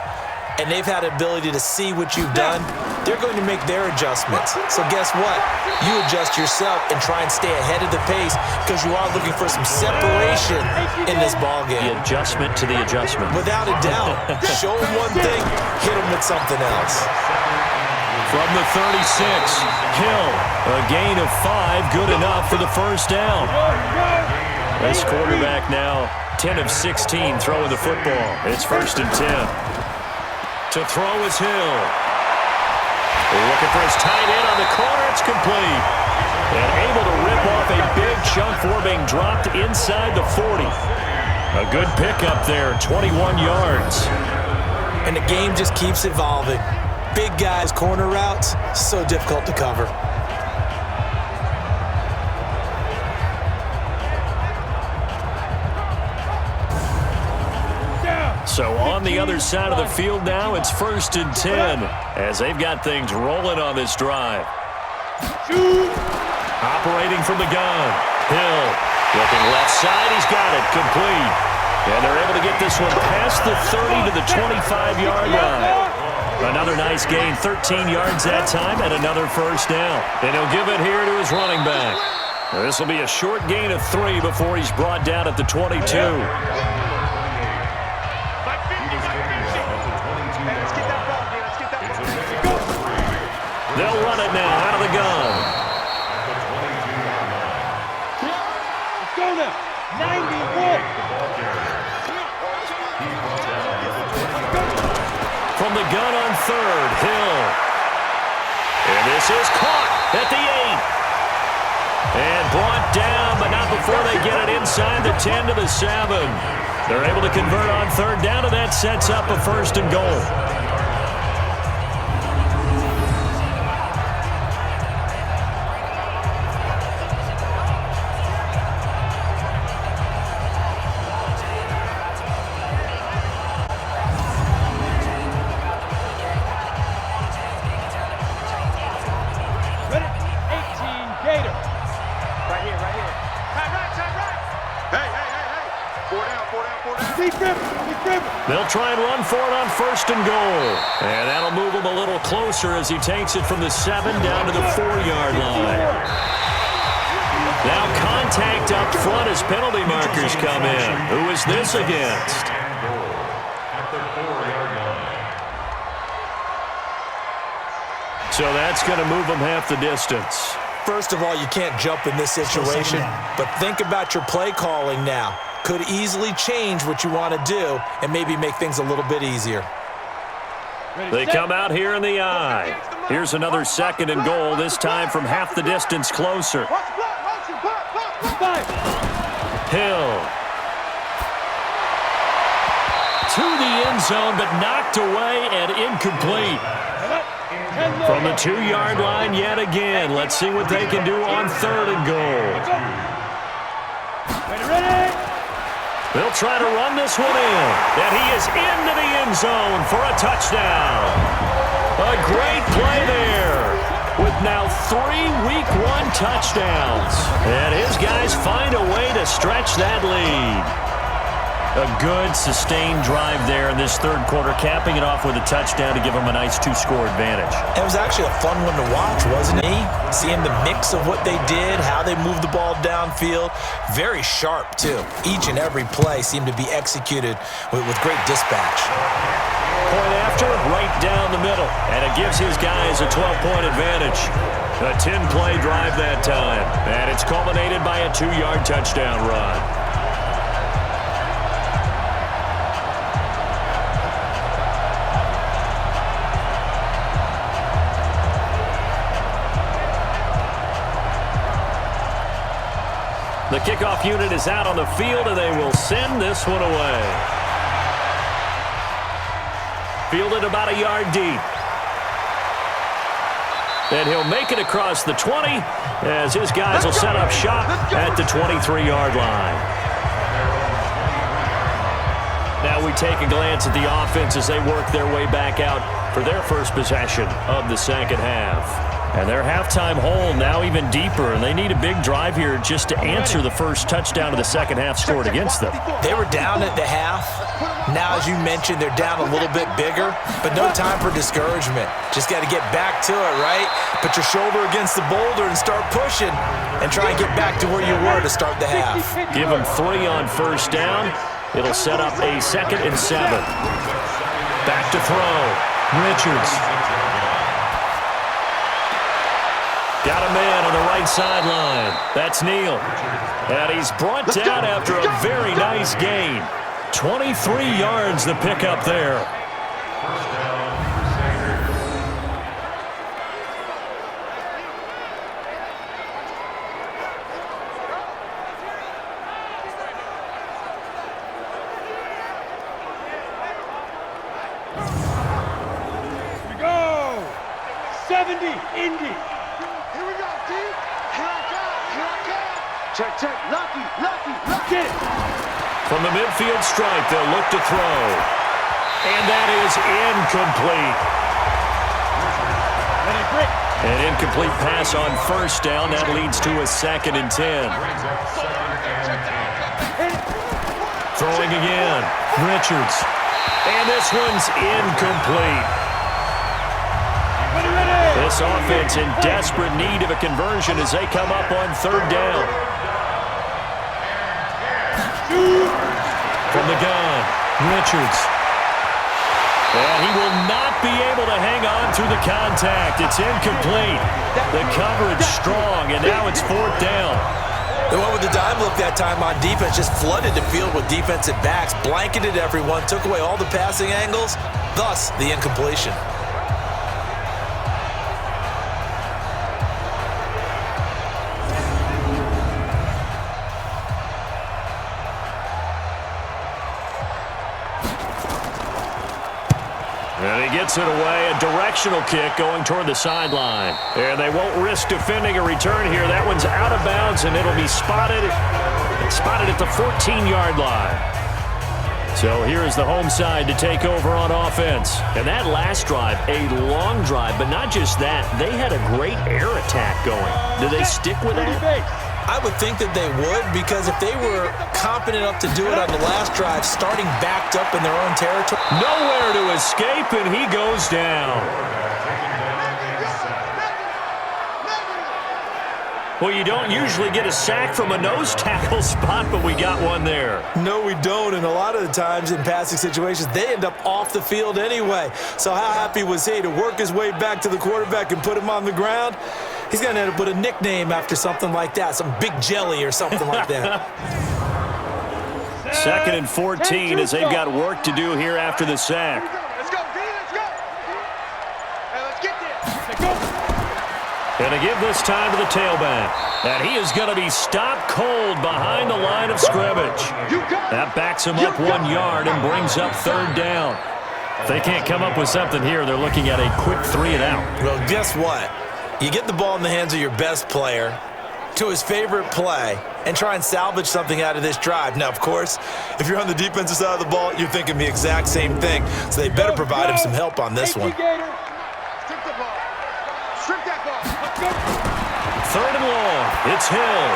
and they've had the ability to see what you've done. They're going to make their adjustments. So guess what? You adjust yourself and try and stay ahead of the pace because you are looking for some separation in this ball game. The adjustment to the adjustment. Without a doubt. Show them one thing, hit them with something else. From the 36, Hill, a gain of 5, good enough for the first down. This quarterback now 10 of 16 throwing the football. It's 1st and 10. To throw is Hill. Looking for his tight end on the corner. It's complete. And able to rip off a big chunk for being dropped inside the 40. A good pickup there, 21 yards. And the game just keeps evolving. Big guys, corner routes, so difficult to cover. So on the other side of the field now, it's 1st and 10 as they've got things rolling on this drive. Operating from the gun. Hill looking left side. He's got it. Complete. And they're able to get this one past the 30 to the 25-yard line. Another nice gain, 13 yards that time, and another first down. And he'll give it here to his running back. This will be a short gain of 3 before he's brought down at the 22. They'll run it now out of the gun. Let's go now. 91. From the gun on 3rd, Hill. And this is caught at the 8. And brought down, but not before they get it inside the 10 to the 7. They're able to convert on 3rd down, and that sets up a 1st and goal. They'll try and run for it on 1st and goal. And that'll move him a little closer as he takes it from the 7 down to the 4-yard line. Now contact up front as penalty markers come in. Who is this against? So that's going to move him half the distance. First of all, you can't jump in this situation, but think about your play calling now. Could easily change what you want to do and maybe make things a little bit easier. They come out here in the eye. Here's another 2nd and goal, this time from half the distance closer. Hill. To the end zone, but knocked away and incomplete. From the 2-yard line yet again. Let's see what they can do on 3rd and goal. Ready? They'll try to run this one in. And he is into the end zone for a touchdown. A great play there with now 3 Week 1 touchdowns. And his guys find a way to stretch that lead. A good, sustained drive there in this 3rd quarter, capping it off with a touchdown to give them a nice 2-score advantage. It was actually a fun one to watch, wasn't it? Seeing the mix of what they did, how they moved the ball downfield. Very sharp, too. Each and every play seemed to be executed with great dispatch. Point after, right down the middle. And it gives his guys a 12-point advantage. A 10-play drive that time. And it's culminated by a 2-yard touchdown run. The kickoff unit is out on the field, and they will send this one away. Fielded about a yard deep. And he'll make it across the 20 as his guys will set up shop at the 23-yard line. Now we take a glance at the offense as they work their way back out for their first possession of the 2nd half. And their halftime hole now even deeper, and they need a big drive here just to answer the first touchdown of the 2nd half scored against them. They were down at the half. Now, as you mentioned, they're down a little bit bigger, but no time for discouragement. Just got to get back to it, right? Put your shoulder against the boulder and start pushing and try and get back to where you were to start the half. Give them 3 on first down. It'll set up a 2nd and 7. Back to throw. Richards. Got a man on the right sideline. That's Neal. And he's brought down after a very nice gain. 23 yards the pickup there. Go! Indy. Here we go, D. Here I come. Check. Lucky. Get it. From the midfield stripe, they'll look to throw. And that is incomplete. An incomplete pass on first down. That leads to a 2nd and 10. Throwing again. Richards. And this one's incomplete. This offense in desperate need of a conversion as they come up on 3rd down. From the gun, Richards. And he will not be able to hang on through the contact. It's incomplete. The coverage strong, and now it's 4th down. The one with the dime look that time on defense just flooded the field with defensive backs, blanketed everyone, took away all the passing angles, thus the incompletion. And he gets it away, a directional kick going toward the sideline. And they won't risk defending a return here. That one's out of bounds, and it'll be spotted at the 14-yard line. So here is the home side to take over on offense. And that last drive, a long drive, but not just that. They had a great air attack going. Do they stick with that? I would think that they would, because if they were confident enough to do it on the last drive, starting backed up in their own territory. Nowhere to escape, and he goes down. Well, you don't usually get a sack from a nose tackle spot, but we got one there. No, we don't, and a lot of the times in passing situations, they end up off the field anyway. So how happy was he to work his way back to the quarterback and put him on the ground? He's going to end up with a nickname after something like that, some Big Jelly or something like that. 2nd and 14 as they've got work to do here after the sack. Let's go, D. Let's go. Hey, let's get there. Let's go. And to give this time to the tailback. And he is going to be stopped cold behind the line of scrimmage. That backs him up 1 yard and brings up 3rd down. If they can't come up with something here, they're looking at a quick 3 and out. Well, guess what? You get the ball in the hands of your best player to his favorite play and try and salvage something out of this drive. Now, of course, if you're on the defensive side of the ball, you're thinking the exact same thing. So they better provide him some help on this one. Strip the ball. Strip that ball. Let's go. 3rd and long. It's Hill.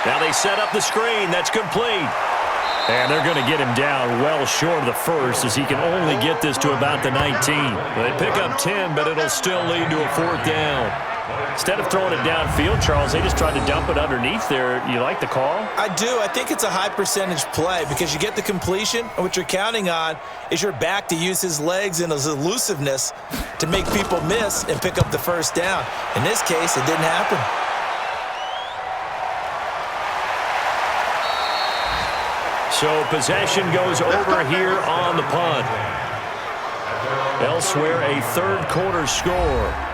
Now they set up the screen. That's complete. And they're going to get him down well short of the first as he can only get this to about the 19. They pick up 10, but it'll still lead to a 4th down. Instead of throwing it downfield, Charles, they just tried to dump it underneath there. You like the call? I do. I think it's a high percentage play because you get the completion, and what you're counting on is your back to use his legs and his elusiveness to make people miss and pick up the 1st down. In this case, it didn't happen. So possession goes over here on the punt. Elsewhere, a 3rd quarter score.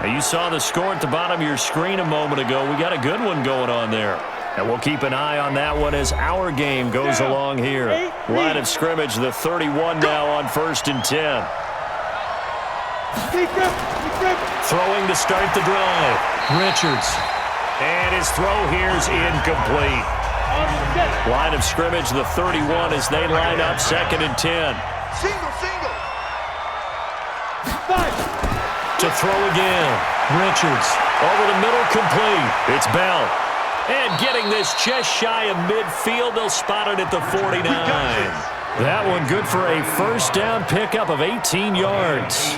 Now, you saw the score at the bottom of your screen a moment ago. We got a good one going on there. And we'll keep an eye on that one as our game goes along here. Line of scrimmage, the 31 now on 1st and 10. Throwing to start the drive. Richards. And his throw here's incomplete. Line of scrimmage, the 31 as they line up 2nd and 10. Single. To throw again. Richards. Over the middle, complete. It's Bell. And getting this just shy of midfield, they'll spot it at the 49. That one good for a 1st down pickup of 18 yards.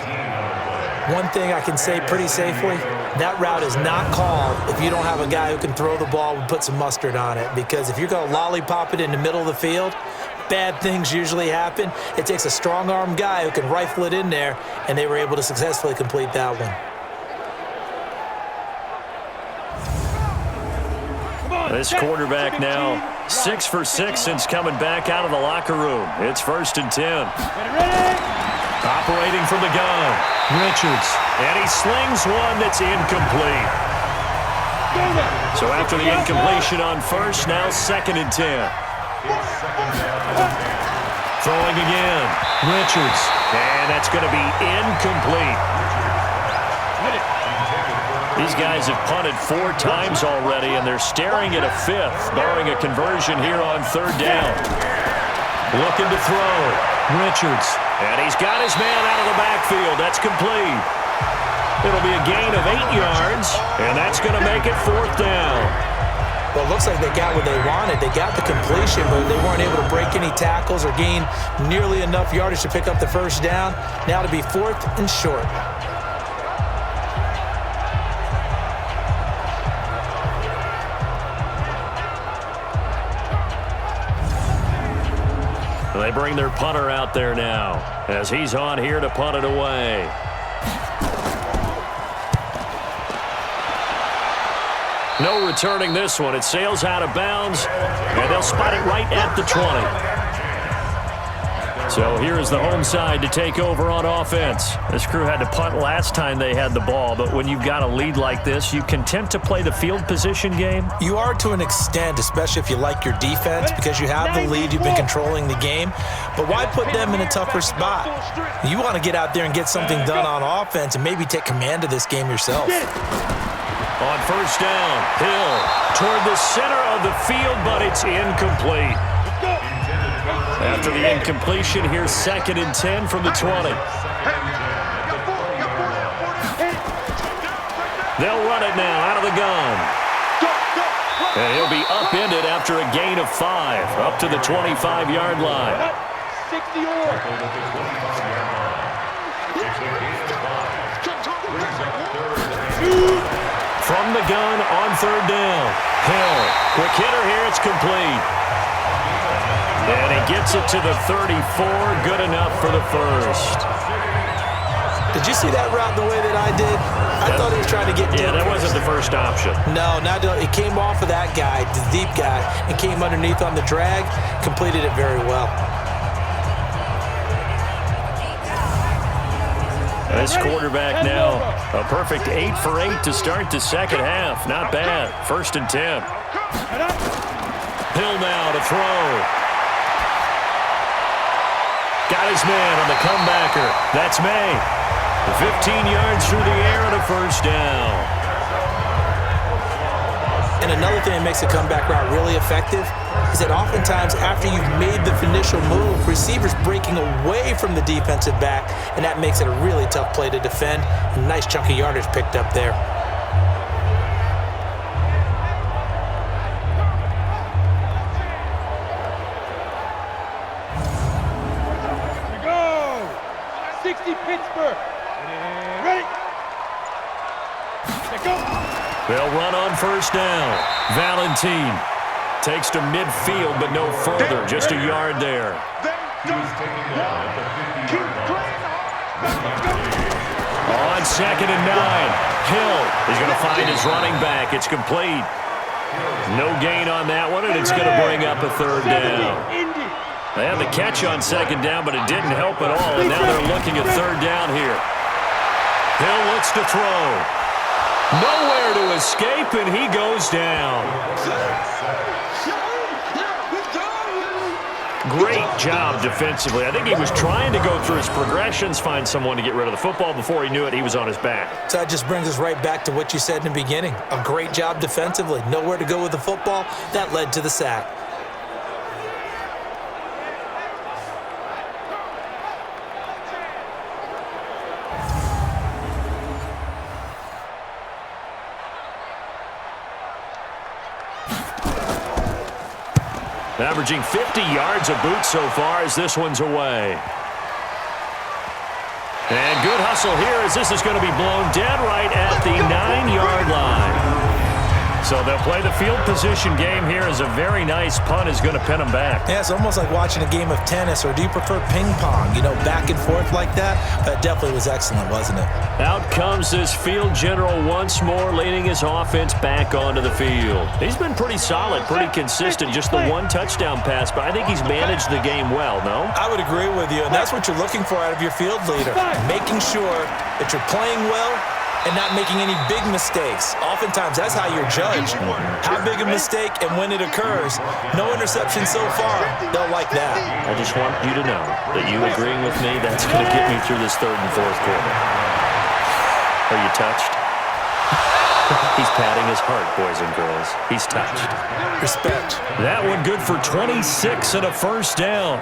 One thing I can say pretty safely, that route is not called if you don't have a guy who can throw the ball and put some mustard on it. Because if you're going to lollipop it in the middle of the field, bad things usually happen. It takes a strong-arm guy who can rifle it in there, and they were able to successfully complete that one. This quarterback now 6 for 6 since coming back out of the locker room. It's 1st and 10. Operating from the gun, Richards. And he slings one that's incomplete. So after the incompletion on first, now 2nd and 10. Throwing again, Richards. And that's going to be incomplete. These guys have punted 4 times already, and they're staring at a 5th, barring a conversion here on 3rd down. Looking to throw. Richards. And he's got his man out of the backfield. That's complete. It'll be a gain of 8 yards, and that's going to make it 4th down. Well, it looks like they got what they wanted. They got the completion, but they weren't able to break any tackles or gain nearly enough yardage to pick up the 1st down. Now to be 4th and short. They bring their punter out there now as he's on here to punt it away. No returning this one. It sails out of bounds, and they'll spot it right at the 20. So here is the home side to take over on offense. This crew had to punt last time they had the ball, but when you've got a lead like this, you content to play the field position game? You are to an extent, especially if you like your defense, because you have the lead, you've been controlling the game. But why put them in a tougher spot? You want to get out there and get something done on offense and maybe take command of this game yourself. On 1st down, Hill toward the center of the field, but it's incomplete. After the incompletion, here's 2nd and 10 from the 20. They'll run it now out of the gun. And he'll be upended after a gain of 5, up to the 25-yard line. From the gun on 3rd down. Hill, quick hitter here, it's complete. And he gets it to the 34, good enough for the 1st. Did you see that route the way that I did? I thought he was trying to get deep. Yeah, that wasn't the first option. No, it came off of that guy, the deep guy, and came underneath on the drag, completed it very well. This quarterback now, a perfect 8 for 8 to start the 2nd half. Not bad. 1st and 10. Hill now to throw. Got his man on the comebacker. That's May. 15 yards through the air and a 1st down. And another thing that makes the comeback route really effective is that oftentimes after you've made the initial move, receivers breaking away from the defensive back, and that makes it a really tough play to defend. A nice chunk of yardage picked up there. They'll run on 1st down. Valentine takes to midfield, but no further. Just a yard there. On 2nd and 9. Hill is going to find his running back. It's complete. No gain on that one, and it's going to bring up a 3rd down. They had the catch on 2nd down, but it didn't help at all, and now they're looking at 3rd down here. Hill looks to throw. Nowhere to escape, and he goes down. Great job defensively. I think he was trying to go through his progressions, find someone to get rid of the football. Before he knew it, he was on his back. So that just brings us right back to what you said in the beginning. A great job defensively. Nowhere to go with the football. That led to the sack. Averaging 50 yards a boot so far as this one's away. And good hustle here as this is going to be blown dead right at the 9-yard line. So they'll play the field position game here as a very nice punt is going to pin them back. Yeah, it's almost like watching a game of tennis, or do you prefer ping pong? You know, back and forth like that? That definitely was excellent, wasn't it? Out comes this field general once more, leading his offense back onto the field. He's been pretty solid, pretty consistent, just the 1 touchdown pass, but I think he's managed the game well, no? I would agree with you, and that's what you're looking for out of your field leader, making sure that you're playing well and not making any big mistakes. Oftentimes, that's how you're judged. How big a mistake and when it occurs. No interception so far. They'll like that. I just want you to know that you agreeing with me, that's going to get me through this 3rd and 4th quarter. Are you touched? He's patting his heart, boys and girls. He's touched. Respect. That one good for 26 and a first down.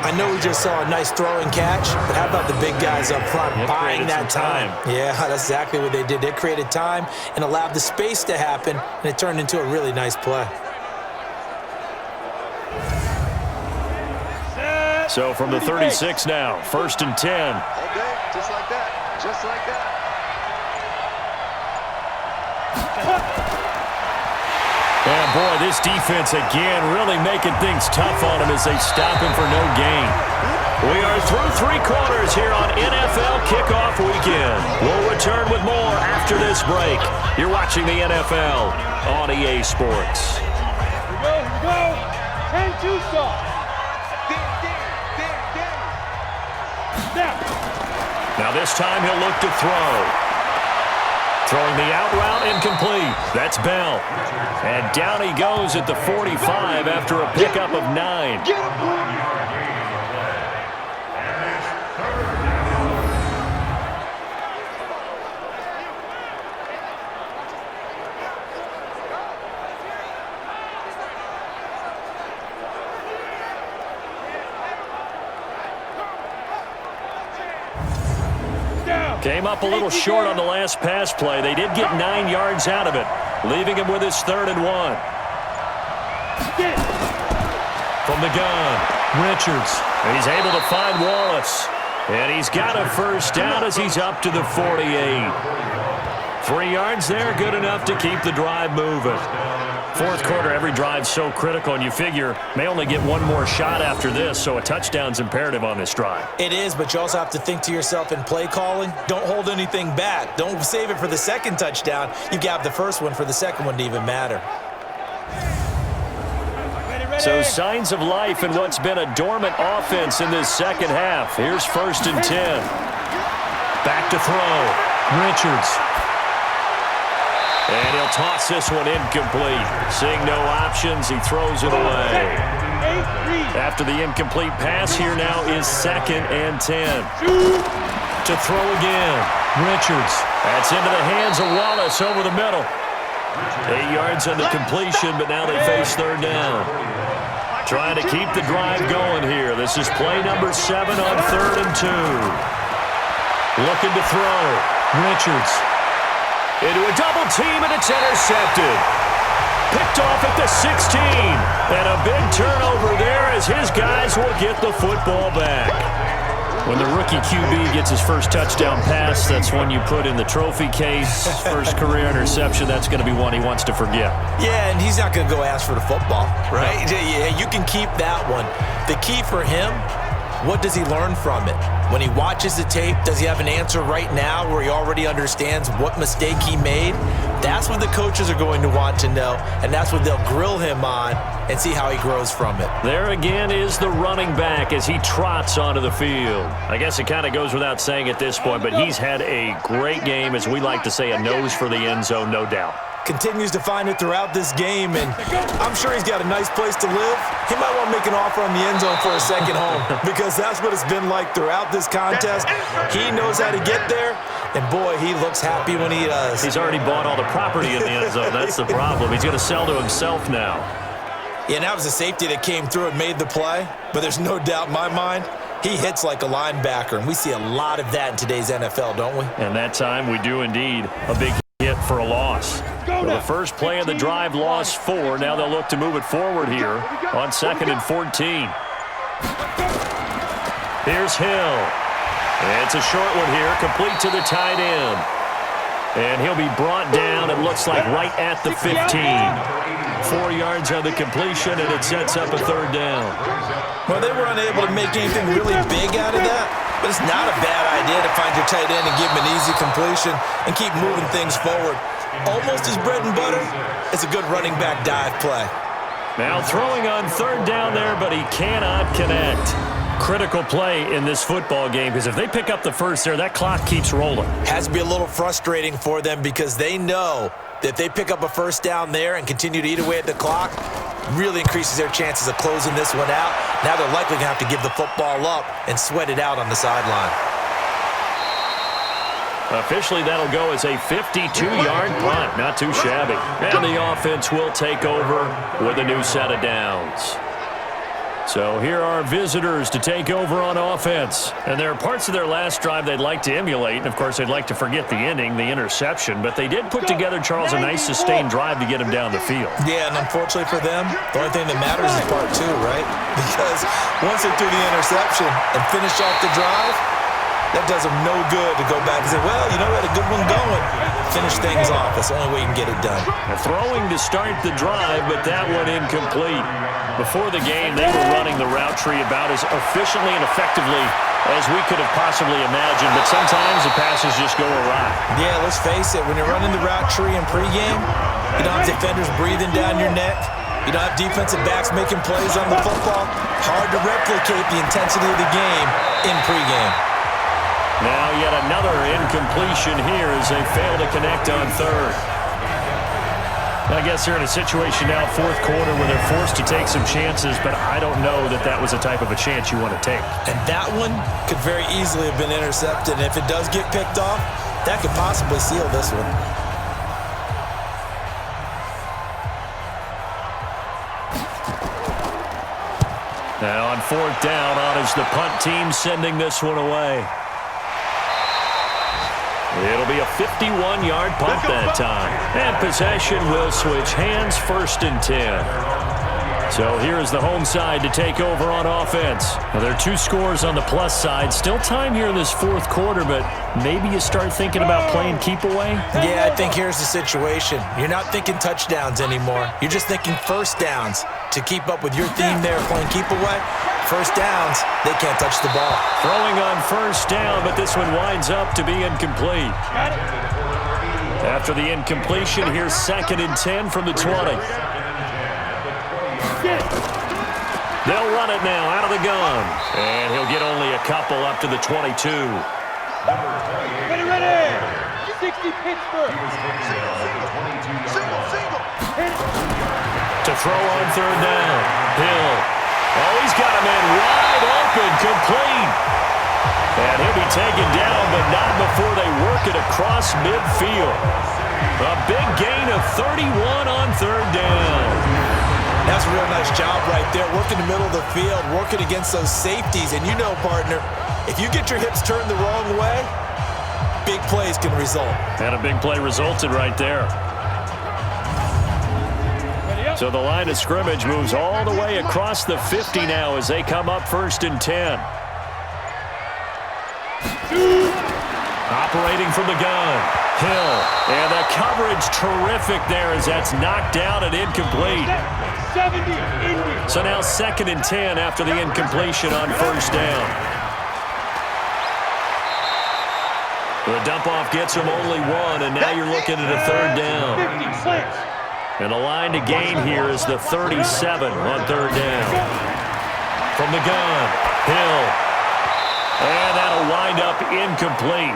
I know we just saw a nice throw and catch, but how about the big guys up front buying that time? Yeah, that's exactly what they did. They created time and allowed the space to happen, and it turned into a really nice play. So from the 36 now, 1st and 10. Okay, just like that. Just like that. And boy, this defense again really making things tough on him as they stop him for no gain. We are through 3 quarters here on NFL Kickoff Weekend. We'll return with more after this break. You're watching the NFL on EA Sports. Here we go. 10-2 stop. Now this time he'll look to throw. Throwing the out route incomplete. That's Bell. And down he goes at the 45 after a pickup of 9. Get him, boy. Came up a little short on the last pass play. They did get 9 yards out of it, leaving him with his 3rd and 1. From the gun, Richards. And he's able to find Wallace. And he's got a first down as he's up to the 48. 3 yards there, good enough to keep the drive moving. 4th quarter, every drive's so critical, and you figure may only get one more shot after this, so a touchdown's imperative on this drive. It is, but you also have to think to yourself in play calling, don't hold anything back. Don't save it for the 2nd touchdown. You got the 1st one for the 2nd one to even matter. So signs of life in what's been a dormant offense in this 2nd half. Here's 1st and 10. Back to throw. Richards. And he'll toss this one incomplete. Seeing no options, he throws it away. After the incomplete pass, here now is 2nd and 10. To throw again. Richards. That's into the hands of Wallace over the middle. 8 yards on the completion, but now they face 3rd down. Trying to keep the drive going here. This is play number 7 on 3rd and 2. Looking to throw. Richards. Into a double team, and it's intercepted. Picked off at the 16. And a big turnover there as his guys will get the football back. When the rookie QB gets his first touchdown pass, that's one you put in the trophy case. First career interception, that's going to be one he wants to forget. Yeah, and he's not going to go ask for the football, right? No. Yeah, you can keep that one. The key for him, what does he learn from it? When he watches the tape, does he have an answer right now where he already understands what mistake he made? That's what the coaches are going to want to know, and that's what they'll grill him on and see how he grows from it. There again is the running back as he trots onto the field. I guess it kind of goes without saying at this point, but he's had a great game, as we like to say, a nose for the end zone, no doubt. Continues to find it throughout this game, and I'm sure he's got a nice place to live. He might want to make an offer on the end zone for a second home because that's what it's been like throughout this contest. He knows how to get there, and boy, he looks happy when he does. He's already bought all the property in the end zone. That's the problem. He's going to sell to himself now. Yeah, and that was a safety that came through and made the play, but there's no doubt in my mind he hits like a linebacker, and we see a lot of that in today's NFL, don't we? And that time we do indeed. A big hit for a loss. So the first play of the drive lost 4. Now they'll look to move it forward here on 2nd and 14. Here's Hill. It's a short one here, complete to the tight end. And he'll be brought down, it looks like, right at the 15. 4 yards on the completion, and it sets up a 3rd down. Well, they were unable to make anything really big out of that, but it's not a bad idea to find your tight end and give him an easy completion and keep moving things forward. Almost his bread and butter. It's a good running back dive play. Now throwing on 3rd down there, but he cannot connect. Critical play in this football game because if they pick up the first there, that clock keeps rolling. Has to be a little frustrating for them because they know that if they pick up a first down there and continue to eat away at the clock, really increases their chances of closing this one out. Now they're likely going to have to give the football up and sweat it out on the sideline. Officially, that'll go as a 52-yard punt. Not too shabby. And the offense will take over with a new set of downs. So here are visitors to take over on offense. And there are parts of their last drive they'd like to emulate. And, of course, they'd like to forget the ending, the interception. But they did put together, Charles, a nice sustained drive to get them down the field. Yeah, and unfortunately for them, the only thing that matters is part two, right? Because once they threw the interception and finished off the drive, that does them no good to go back and say, well, you know, we had a good one going. Finish things off. That's the only way you can get it done. Throwing to start the drive, but that one incomplete. Before the game, they were running the route tree about as efficiently and effectively as we could have possibly imagined, but sometimes the passes just go awry. Yeah, let's face it. When you're running the route tree in pregame, you don't have defenders breathing down your neck. You don't have defensive backs making plays on the football. Hard to replicate the intensity of the game in pregame. Now yet another incompletion here as they fail to connect on third. I guess they're in a situation now, fourth quarter, where they're forced to take some chances, but I don't know that that was the type of a chance you want to take. And that one could very easily have been intercepted. And if it does get picked off, that could possibly seal this one. Now on fourth down, on is the punt team sending this one away. It'll be a 51-yard punt that time. And possession will switch hands, 1st and 10. So here's the home side to take over on offense. Now, there are 2 scores on the plus side. Still time here in this fourth quarter, but maybe you start thinking about playing keep away? Yeah, I think here's the situation. You're not thinking touchdowns anymore. You're just thinking first downs. To keep up with your theme there, playing keep away, first downs, they can't touch the ball. Throwing on first down, but this one winds up to be incomplete. After the incompletion, here's 2nd and 10 from the 20. They'll run it now out of the gun. And he'll get only a couple up to the 22. Ready! 60 Pittsburgh. Single. To throw on third down. Hill. Oh, he's got a man wide open, complete. And he'll be taken down, but not before they work it across midfield. A big gain of 31 on third down. That's a real nice job right there, working the middle of the field, working against those safeties. And you know, partner, if you get your hips turned the wrong way, big plays can result. And a big play resulted right there. So the line of scrimmage moves all the way across the 50 now as they come up 1st and 10. Operating from the gun. Hill. And the coverage terrific there as that's knocked down and incomplete. So now 2nd and 10 after the incompletion on first down. The dump-off gets him only 1, and now you're looking at a third down. And the line to gain here is the 37 on third down. From the gun, Hill. And that'll wind up incomplete.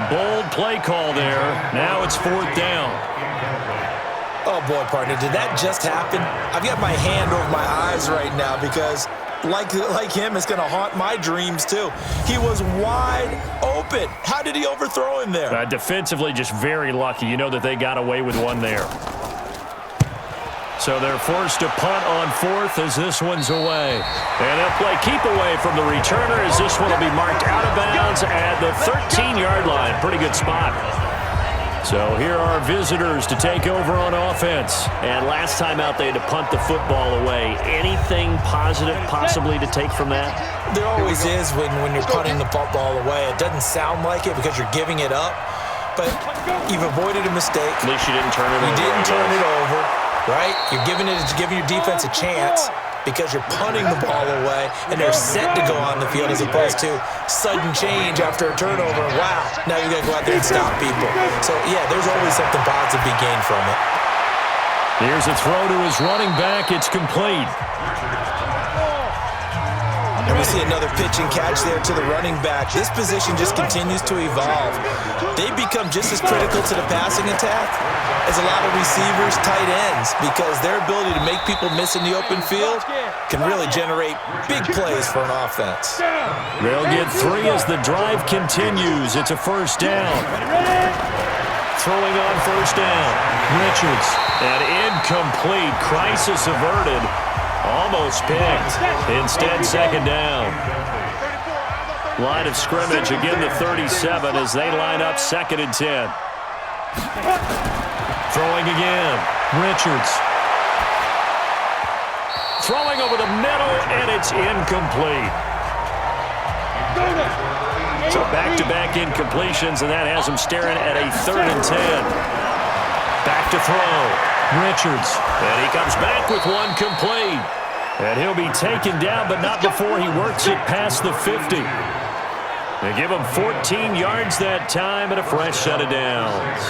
Bold play call there. Now it's 4th down. Oh, boy, partner, did that just happen? I've got my hand over my eyes right now because, like him, it's going to haunt my dreams, too. He was wide open. How did he overthrow him there? Defensively, just very lucky. You know that they got away with one there. So they're forced to punt on 4th as this one's away. And they'll play keep away from the returner as this one will be marked out of bounds at the 13-yard line. Pretty good spot. So here are visitors to take over on offense. And last time out, they had to punt the football away. Anything positive possibly to take from that? There always is when you're punting the football away. It doesn't sound like it because you're giving it up. But you've avoided a mistake. At least you didn't turn it over. You didn't turn it over. Right? You're giving your defense a chance because you're punting the ball away and they're set to go on the field as opposed to sudden change after a turnover. Wow, now you got to go out there and stop people. So, yeah, there's always something positive to be gained from it. Here's a throw to his running back. It's complete. And we see another pitch and catch there to the running back. This position just continues to evolve. They become just as critical to the passing attack as a lot of receivers, tight ends, because their ability to make people miss in the open field can really generate big plays for an offense. They'll get 3 as the drive continues. It's a first down. Throwing on first down. Richards. And incomplete. Crisis averted. Almost picked. Instead, second down. Line of scrimmage, again the 37 as they line up 2nd and 10. Throwing again. Richards. Throwing over the middle, and it's incomplete. So back-to-back incompletions, and that has him staring at a 3rd and 10. Back to throw. Richards. And he comes back with one complete. And he'll be taken down, but not before he works it past the 50. They give him 14 yards that time and a fresh set of downs.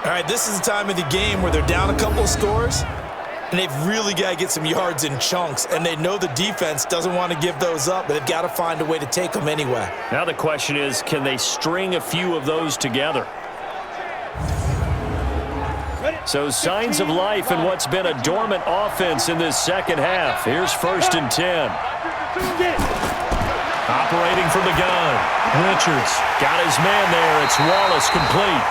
All right, this is the time of the game where they're down a couple of scores, and they've really got to get some yards in chunks, and they know the defense doesn't want to give those up, but they've got to find a way to take them anyway. Now the question is, can they string a few of those together? So signs of life in what's been a dormant offense in this second half. Here's 1st and 10. Operating from the gun. Richards got his man there. It's Wallace complete.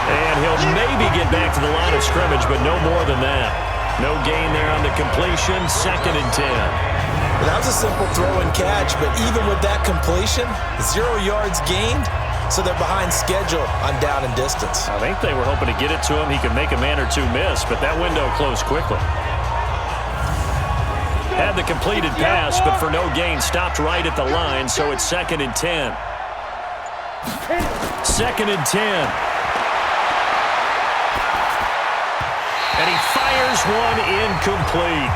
And he'll maybe get back to the line of scrimmage, but no more than that. No gain there on the completion. 2nd and 10. Well, that was a simple throw and catch, but even with that completion, 0 yards gained, so they're behind schedule on down and distance. I think they were hoping to get it to him. He could make a man or two miss, but that window closed quickly. Had the completed pass, but for no gain, stopped right at the line, so it's 2nd and 10. 2nd and 10. And he fires one incomplete.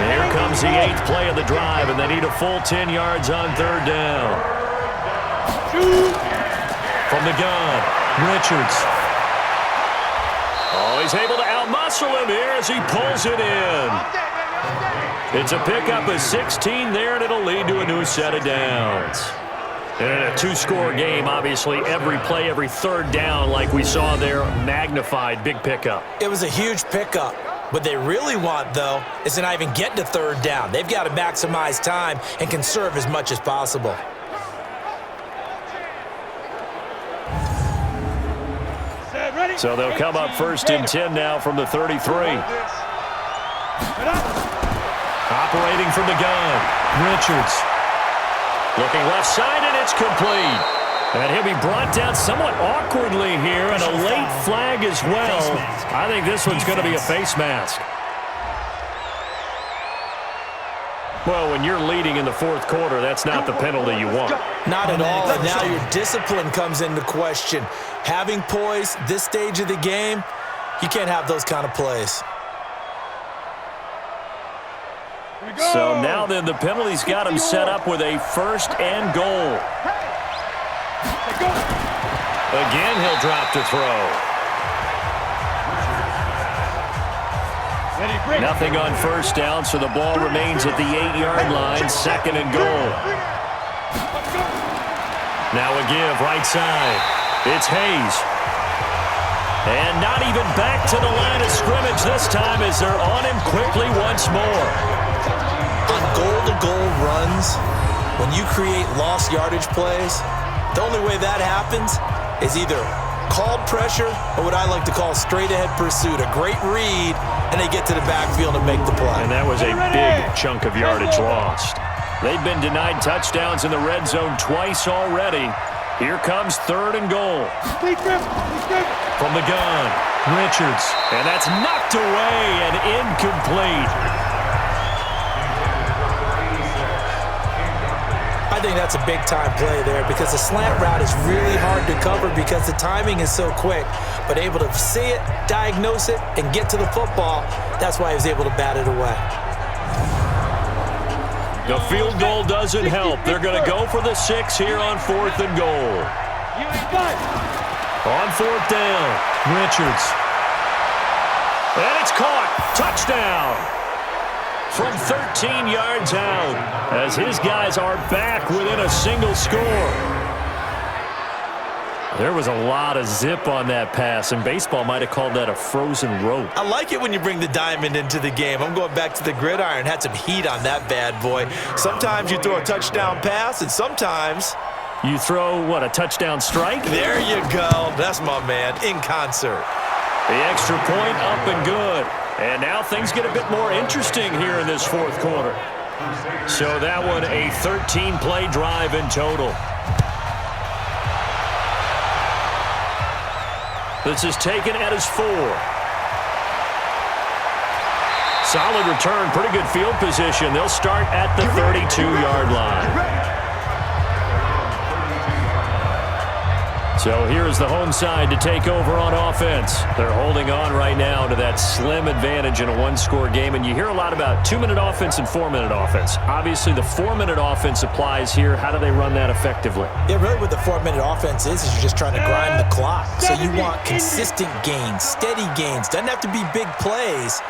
Here comes the 8th play of the drive, and they need a full 10 yards on 3rd down. From the gun, Richards. Oh, he's able to outmuscle him here as he pulls it in. It's a pickup of 16 there, and it'll lead to a new set of downs. And in a 2-score game, obviously, every play, every 3rd down, like we saw there, magnified, big pickup. It was a huge pickup. What they really want, though, is to not even get to 3rd down. They've got to maximize time and conserve as much as possible. So they'll come up 1st and 10 now from the 33. Operating from the gun, Richards. Looking left side, and it's complete. And he'll be brought down somewhat awkwardly here, and a late flag as well. I think this one's going to be a face mask. Well, when you're leading in the 4th quarter, that's not the penalty you want. Not at all, and now your discipline comes into question. Having poise this stage of the game, you can't have those kind of plays. So now then, the penalty's got him set up with a 1st and goal. Again, he'll drop to throw. Nothing on 1st down, so the ball remains at the 8-yard line, 2nd and goal. Now a give, right side. It's Hayes. And not even back to the line of scrimmage this time as they're on him quickly once more. On goal-to-goal runs, when you create lost yardage plays, the only way that happens is either called pressure or what I like to call straight-ahead pursuit. A great read, and they get to the backfield and make the play. And that was a big chunk of yardage lost. They've been denied touchdowns in the red zone twice already. Here comes 3rd and goal. From the gun, Richards. And that's knocked away and incomplete. I think that's a big-time play there because the slant route is really hard to cover because the timing is so quick. But able to see it, diagnose it, and get to the football, that's why he was able to bat it away. The field goal doesn't help. They're going to go for the 6 here on 4th and goal. On 4th down, Richards. And it's caught. Touchdown. from 13 yards out as his guys are back within a single score. There was a lot of zip on that pass, and baseball might have called that a frozen rope. I like it when you bring the diamond into the game. I'm going back to the gridiron. Had some heat on that bad boy. Sometimes you throw a touchdown pass, and sometimes you throw, what, a touchdown strike? There you go. That's my man, in concert. The extra point up and good. And now things get a bit more interesting here in this fourth quarter. So that one, a 13-play drive in total. This is taken at his 4. Solid return, pretty good field position. They'll start at the 32-yard line. So here's the home side to take over on offense. They're holding on right now to that slim advantage in a one-score game. And you hear a lot about 2-minute offense and 4-minute offense. Obviously, the 4-minute offense applies here. How do they run that effectively? Yeah, really what the 4-minute offense is you're just trying to grind the clock. So you want consistent gains, steady gains. Doesn't have to be big plays,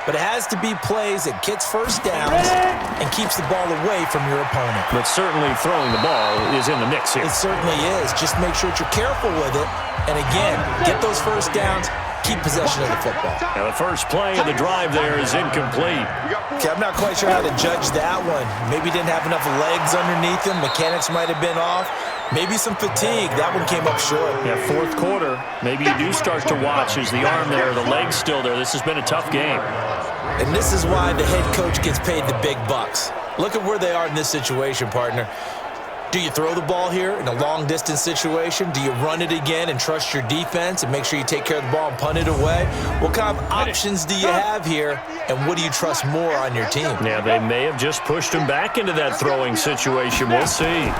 but it has to be plays that gets first downs and keeps the ball away from your opponent. But certainly throwing the ball is in the mix here. It certainly is. Just make sure that you're careful with it. And again, get those first downs, keep possession of the football. Now the first play of the drive there is incomplete. Okay, I'm not quite sure how to judge that one. Maybe didn't have enough legs underneath him. Mechanics might have been off. Maybe some fatigue. That one came up short. Yeah, fourth quarter. Maybe you do start to watch. Is the arm there, the leg's still there? This has been a tough game. And this is why the head coach gets paid the big bucks. Look at where they are in this situation, partner. Do you throw the ball here in a long-distance situation? Do you run it again and trust your defense and make sure you take care of the ball and punt it away? What kind of options do you have here, and what do you trust more on your team? Yeah, they may have just pushed him back into that throwing situation. We'll see.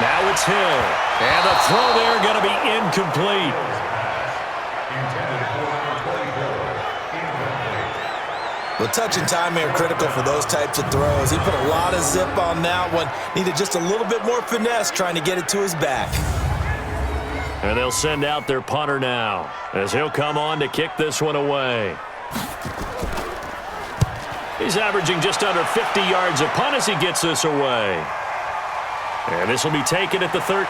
Now it's Hill. And the throw there going to be incomplete. Well, touch and timing are critical for those types of throws. He put a lot of zip on that one. Needed just a little bit more finesse trying to get it to his back. And they'll send out their punter now as he'll come on to kick this one away. He's averaging just under 50 yards a punt as he gets this away. And this will be taken at the 13.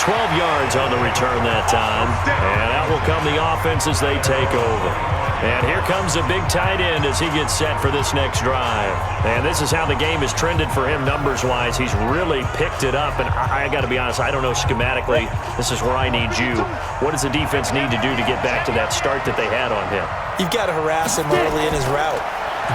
12 yards on the return that time. And out will come the offense as they take over. And here comes a big tight end as he gets set for this next drive. And this is how the game has trended for him numbers-wise. He's really picked it up. And I got to be honest, I don't know schematically. This is where I need you. What does the defense need to do to get back to that start that they had on him? You've got to harass him early in his route.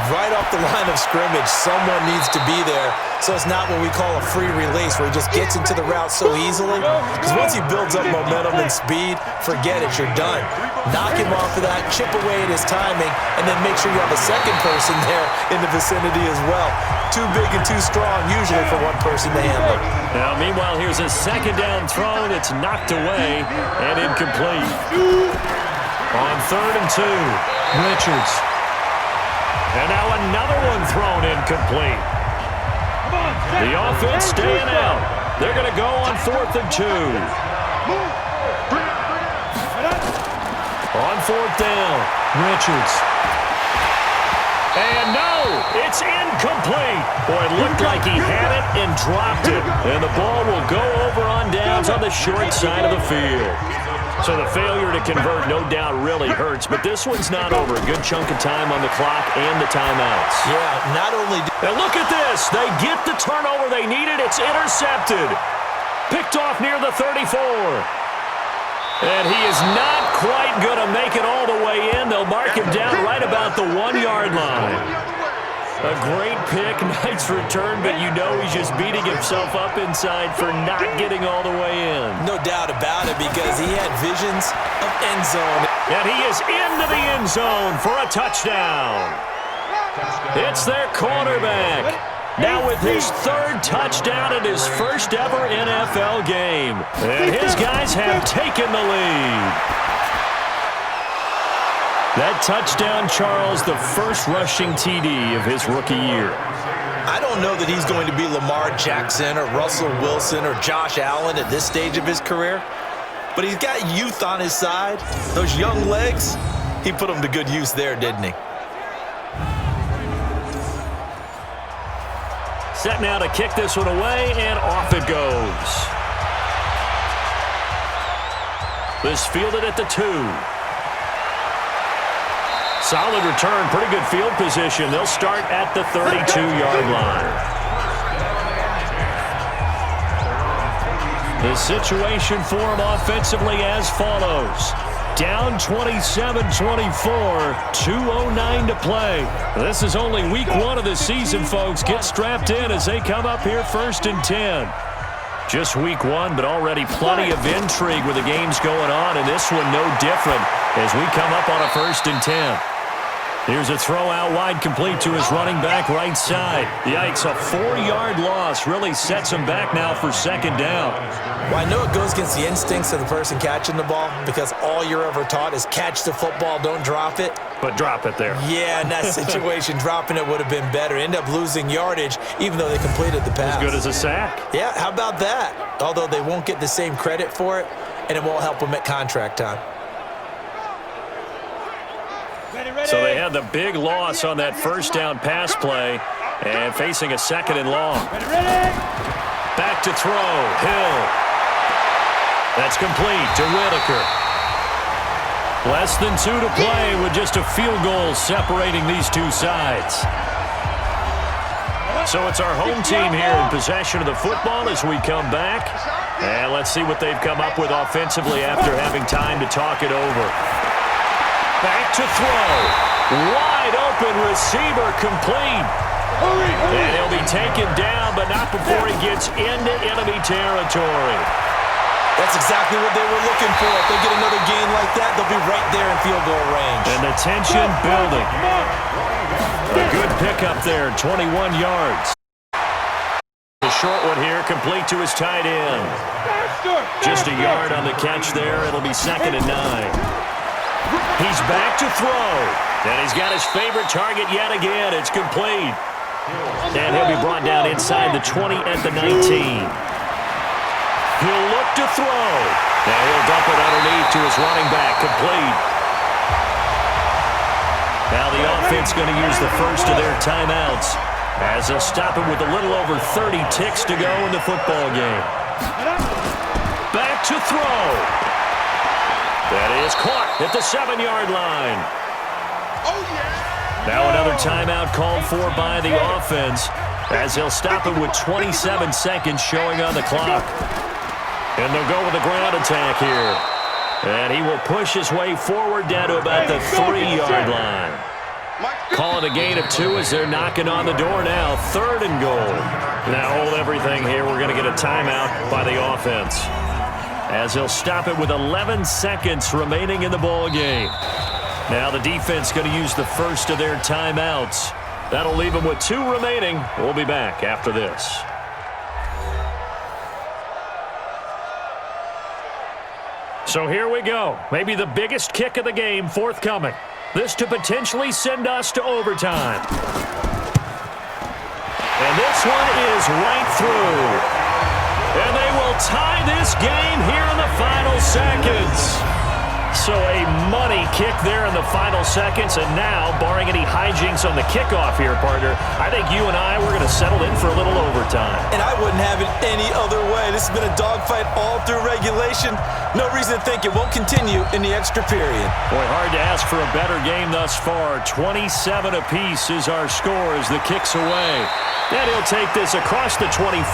Right off the line of scrimmage, someone needs to be there. So it's not what we call a free release where he just gets into the route so easily. Because once he builds up momentum and speed, forget it, you're done. Knock him off of that, chip away at his timing, and then make sure you have a second person there in the vicinity as well. Too big and too strong usually for one person to handle. Now, meanwhile, here's a second down throw. It's knocked away and incomplete. On 3rd and 2, Richards. And now another one thrown incomplete. The offense staying out. They're going to go on 4th and 2. On 4th down, Richards. And no, it's incomplete. Boy, it looked like he had it and dropped it. And the ball will go over on downs on the short side of the field. So the failure to convert, no doubt, really hurts. But this one's not over. A good chunk of time on the clock and the timeouts. Yeah, not only... And look at this. They get the turnover they needed. It's intercepted. Picked off near the 34. And he is not quite going to make it all the way in. They'll mark him down right about the 1-yard line. A great pick, nice return, but you know he's just beating himself up inside for not getting all the way in. No doubt about it, because he had visions of end zone. And he is into the end zone for a touchdown. It's their quarterback. Now with his 3rd touchdown in his first ever NFL game. And his guys have taken the lead. That touchdown, Charles, the first rushing TD of his rookie year. I don't know that he's going to be Lamar Jackson or Russell Wilson or Josh Allen at this stage of his career, but he's got youth on his side. Those young legs, he put them to good use there, didn't he? Set now to kick this one away, and off it goes. This fielded at the 2. Solid return, pretty good field position. They'll start at the 32-yard line. The situation for them offensively as follows. Down 27-24, 2:09 to play. This is only week 1 of the season, folks. Get strapped in as they come up here 1st and 10. Just week 1, but already plenty of intrigue with the games going on, and this one no different as we come up on a 1st and 10. Here's a throw out wide, complete to his running back right side. Yikes, a 4-yard loss really sets him back now for 2nd down. Well, I know it goes against the instincts of the person catching the ball because all you're ever taught is catch the football, don't drop it. But drop it there. Yeah, in that situation, dropping it would have been better. End up losing yardage even though they completed the pass. As good as a sack. Yeah, how about that? Although they won't get the same credit for it, and it won't help them at contract time. So they had the big loss on that 1st down pass play and facing a 2nd and long. Back to throw. Hill. That's complete to Whitaker. Less than 2 to play with just a field goal separating these two sides. So it's our home team here in possession of the football as we come back. And let's see what they've come up with offensively after having time to talk it over. Back to throw. Wide open receiver complete. And he'll be taken down, but not before he gets into enemy territory. That's exactly what they were looking for. If they get another gain like that, they'll be right there in field goal range. And the tension building. A good pickup there, 21 yards. The short one here, complete to his tight end. Just a yard on the catch there. It'll be 2nd and 9. He's back to throw. And he's got his favorite target yet again. It's complete. And he'll be brought down inside the 20 at the 19. He'll look to throw. Now he'll dump it underneath to his running back. Complete. Now the offense going to use the first of their timeouts as they'll stop him with a little over 30 ticks to go in the football game. Back to throw. That is caught at the 7-yard line. Now another timeout called for by the offense as they'll stop him with 27 seconds showing on the clock. And they'll go with the ground attack here. And he will push his way forward down to about the 3-yard line. Call it a gain of 2 as they're knocking on the door now. 3rd and goal. Now hold everything here. We're going to get a timeout by the offense as they'll stop it with 11 seconds remaining in the ball game. Now the defense going to use the first of their timeouts. That'll leave them with 2 remaining. We'll be back after this. So here we go. Maybe the biggest kick of the game forthcoming. This to potentially send us to overtime. And this one is right through. And they will tie this game here in the final seconds. So a money kick there in the final seconds. And now, barring any hijinks on the kickoff here, partner, I think you and I, we're going to settle in for a little overtime. And I wouldn't have it any other way. This has been a dogfight all through regulation. No reason to think it won't continue in the extra period. Boy, hard to ask for a better game thus far. 27 apiece is our score as the kick's away. And he'll take this across the 25,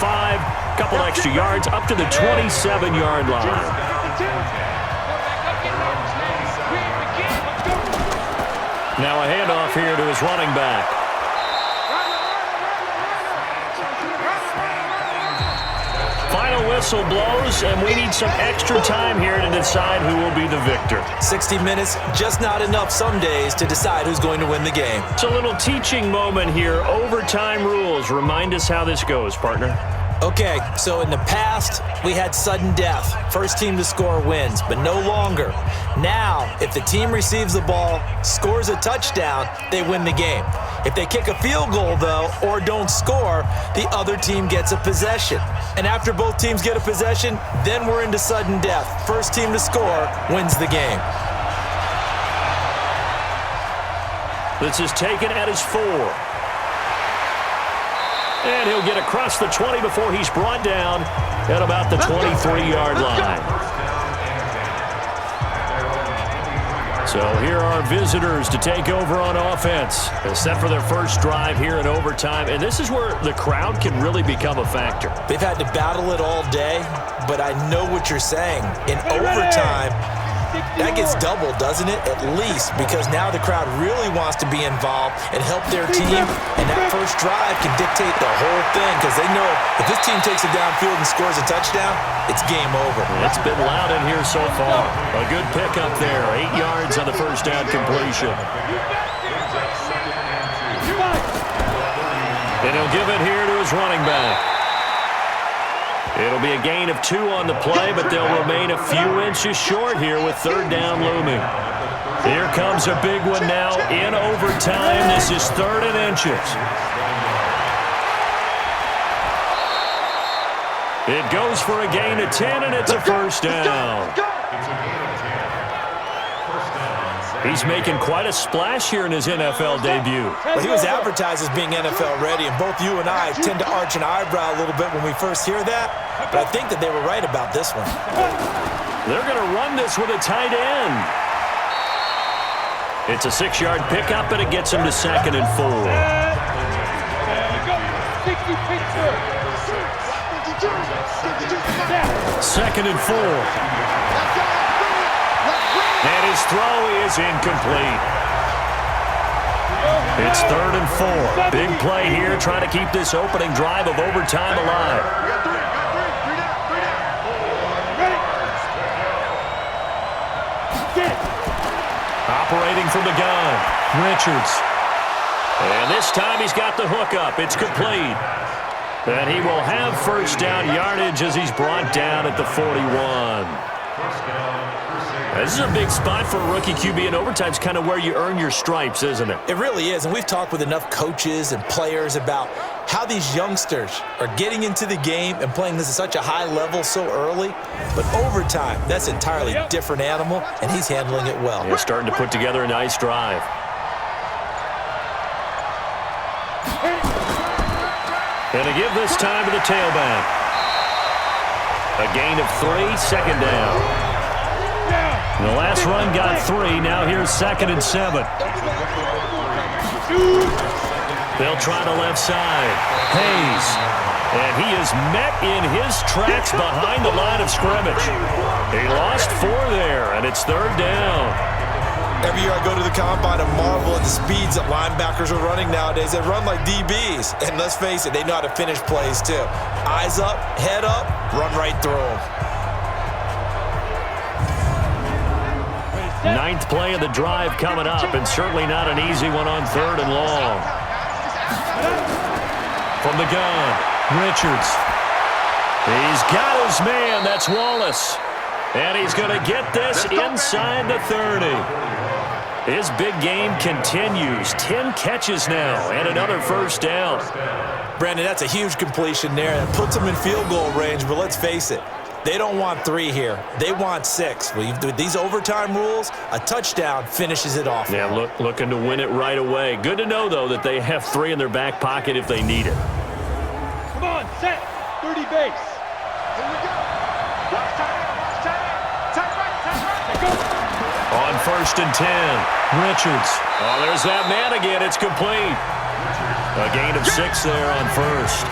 couple extra yards, up to the 27-yard line. Now a handoff here to his running back. Final whistle blows, and we need some extra time here to decide who will be the victor. 60 minutes, just not enough some days to decide who's going to win the game. It's a little teaching moment here. Overtime rules. Remind us how this goes, partner. Okay, so in the past, we had sudden death. First team to score wins, but no longer. Now, if the team receives the ball, scores a touchdown, they win the game. If they kick a field goal, though, or don't score, the other team gets a possession. And after both teams get a possession, then we're into sudden death. First team to score wins the game. This is taken at his 4. And he'll get across the 20 before he's brought down at about the 23-yard line. So here are visitors to take over on offense. They're set for their first drive here in overtime. And this is where the crowd can really become a factor. They've had to battle it all day, but I know what you're saying. In overtime, that gets doubled, doesn't it? At least, because now the crowd really wants to be involved and help their team, and that first drive can dictate the whole thing because they know if this team takes it downfield and scores a touchdown, it's game over. It's been loud in here so far. A good pickup there, 8 yards on the first down completion. And he'll give it here to his running back. It'll be a gain of 2 on the play, but they'll remain a few inches short here with third down looming. Here comes a big one now in overtime. This is 3rd and inches. It goes for a gain of 10, and it's a first down. He's making quite a splash here in his NFL debut. Well, he was advertised as being NFL ready, and both you and I tend to arch an eyebrow a little bit when we first hear that, but I think that they were right about this one. They're going to run this with a tight end. It's a 6-yard pickup, and it gets him to 2nd and 4. 2nd and 4. And his throw is incomplete. It's 3rd and 4. Big play here, trying to keep this opening drive of overtime alive. Operating from the gun, Richards. And this time he's got the hook up. It's complete. And he will have first down yardage as he's brought down at the 41. This is a big spot for a rookie QB, and overtime's kind of where you earn your stripes, isn't it? It really is, and we've talked with enough coaches and players about how these youngsters are getting into the game and playing this at such a high level so early. But overtime, that's an entirely different animal, and he's handling it well. He's starting to put together a nice drive. And to give this time to the tailback. A gain of 3, 2nd down. The last run got 3. Now here's 2nd and 7. They'll try the left side. Hayes. And he is met in his tracks behind the line of scrimmage. He lost 4 there, and it's 3rd down. Every year I go to the combine and marvel at the speeds that linebackers are running nowadays. They run like DBs. And let's face it, they know how to finish plays too. Eyes up, head up, run right through them. 9th play of the drive coming up, and certainly not an easy one on 3rd and long. From the gun, Richards. He's got his man. That's Wallace. And he's going to get this inside the 30. His big game continues. 10 catches now and another first down. Brandon, that's a huge completion there. That puts them in field goal range, but let's face it. They don't want 3 here. They want 6. With these overtime rules, a touchdown finishes it off. Yeah, looking to win it right away. Good to know, though, that they have 3 in their back pocket if they need it. Come on, set. 30 base. Here we go. Watch time. On 1st and 10, Richards. Oh, there's that man again. It's complete. A gain of 6 there on 1st.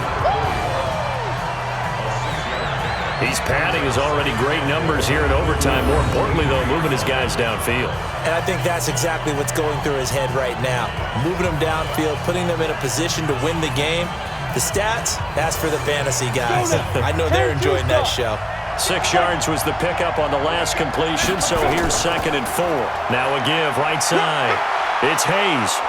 He's padding his already great numbers here in overtime. More importantly, though, moving his guys downfield. And I think that's exactly what's going through his head right now. Moving them downfield, putting them in a position to win the game. The stats, that's for the fantasy guys. I know they're enjoying that show. 6 yards was the pickup on the last completion, so here's 2nd and 4. Now a give, right side. It's Hayes.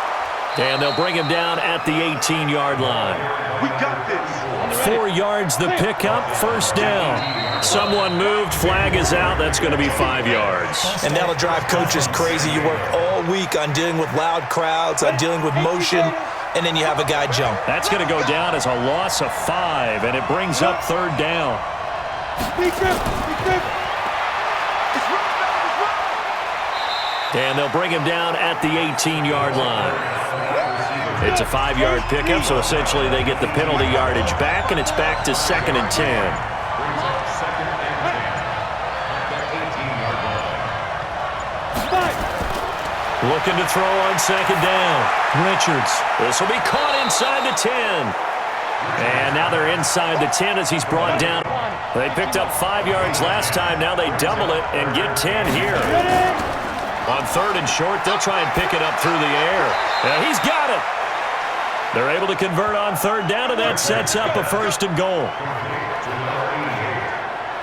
And they'll bring him down at the 18-yard line. We got this. 4 yards the pickup, first down. Someone moved, flag is out. That's going to be 5 yards. And that'll drive coaches crazy. You work all week on dealing with loud crowds, on dealing with motion, and then you have a guy jump. That's going to go down as a loss of 5, and it brings up 3rd down. And they'll bring him down at the 18-yard line. It's a 5-yard pickup, so essentially they get the penalty yardage back, and it's back to 2nd and 10. Looking to throw on 2nd down. Richards. This will be caught inside the 10. And now they're inside the 10 as he's brought down. They picked up 5 yards last time. Now they double it and get 10 here. On 3rd and short, they'll try and pick it up through the air. And he's got it. They're able to convert on 3rd down, and that sets up a 1st and goal.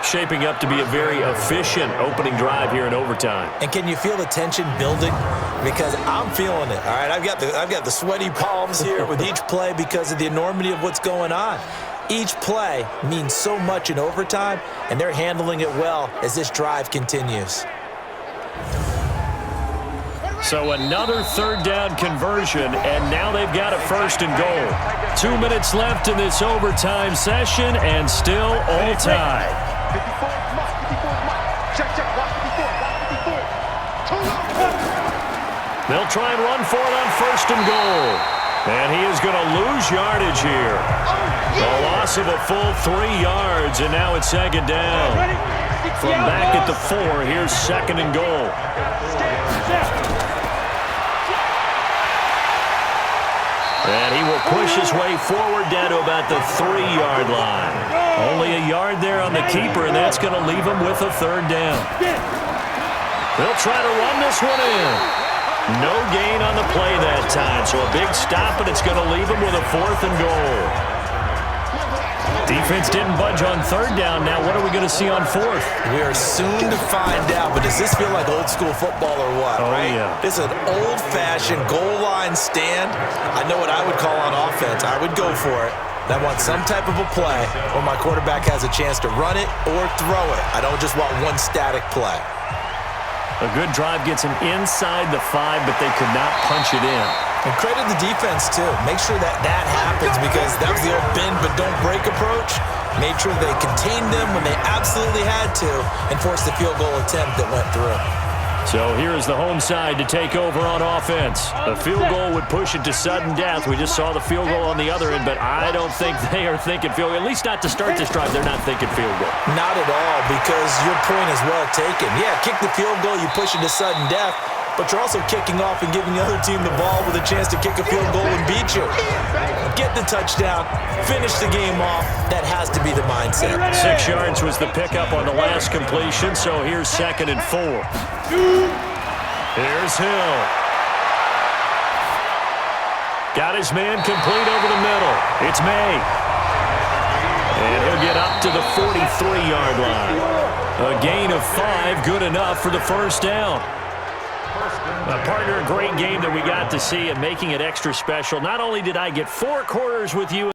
Shaping up to be a very efficient opening drive here in overtime. And can you feel the tension building? Because I'm feeling it. All right, I've got the sweaty palms here with each play because of the enormity of what's going on. Each play means so much in overtime, and they're handling it well as this drive continues. So another 3rd down conversion, and now they've got a 1st and goal. 2 minutes left in this overtime session, and still all tied. 54 mark. Check, watch 54. They'll try and run for it on 1st and goal. And he is going to lose yardage here. The loss of a full 3 yards, and now it's 2nd down. From back at the 4, here's 2nd and goal. And he will push his way forward down to about the 3-yard line. Only a yard there on the keeper, and that's going to leave him with a 3rd down. They'll try to run this one in. No gain on the play that time, so a big stop, and it's going to leave him with a 4th and goal. Defense didn't budge on 3rd down. Now what are we going to see on 4th? We are soon to find out, but does this feel like old school football or what, right? Yeah. This is an old-fashioned goal line stand. I know what I would call on offense. I would go for it. I want some type of a play where my quarterback has a chance to run it or throw it. I don't just want one static play. A good drive gets him inside the 5, but they could not punch it in. And credit the defense, too. Make sure that happens because that was the old bend but don't break approach. Made sure they contained them when they absolutely had to and forced the field goal attempt that went through. So here is the home side to take over on offense. A field goal would push it to sudden death. We just saw the field goal on the other end, but I don't think they are thinking field goal. At least not to start this drive. They're not thinking field goal. Not at all, because your point is well taken. Yeah, kick the field goal, you push it to sudden death, but you're also kicking off and giving the other team the ball with a chance to kick a field goal and beat you. Get the touchdown, finish the game off. That has to be the mindset. 6 yards was the pickup on the last completion, so here's 2nd and 4. Here's Hill. Got his man complete over the middle. It's May. And he'll get up to the 43-yard line. A gain of 5, good enough for the 1st down. Partner, a great game that we got to see and making it extra special. Not only did I get 4 quarters with you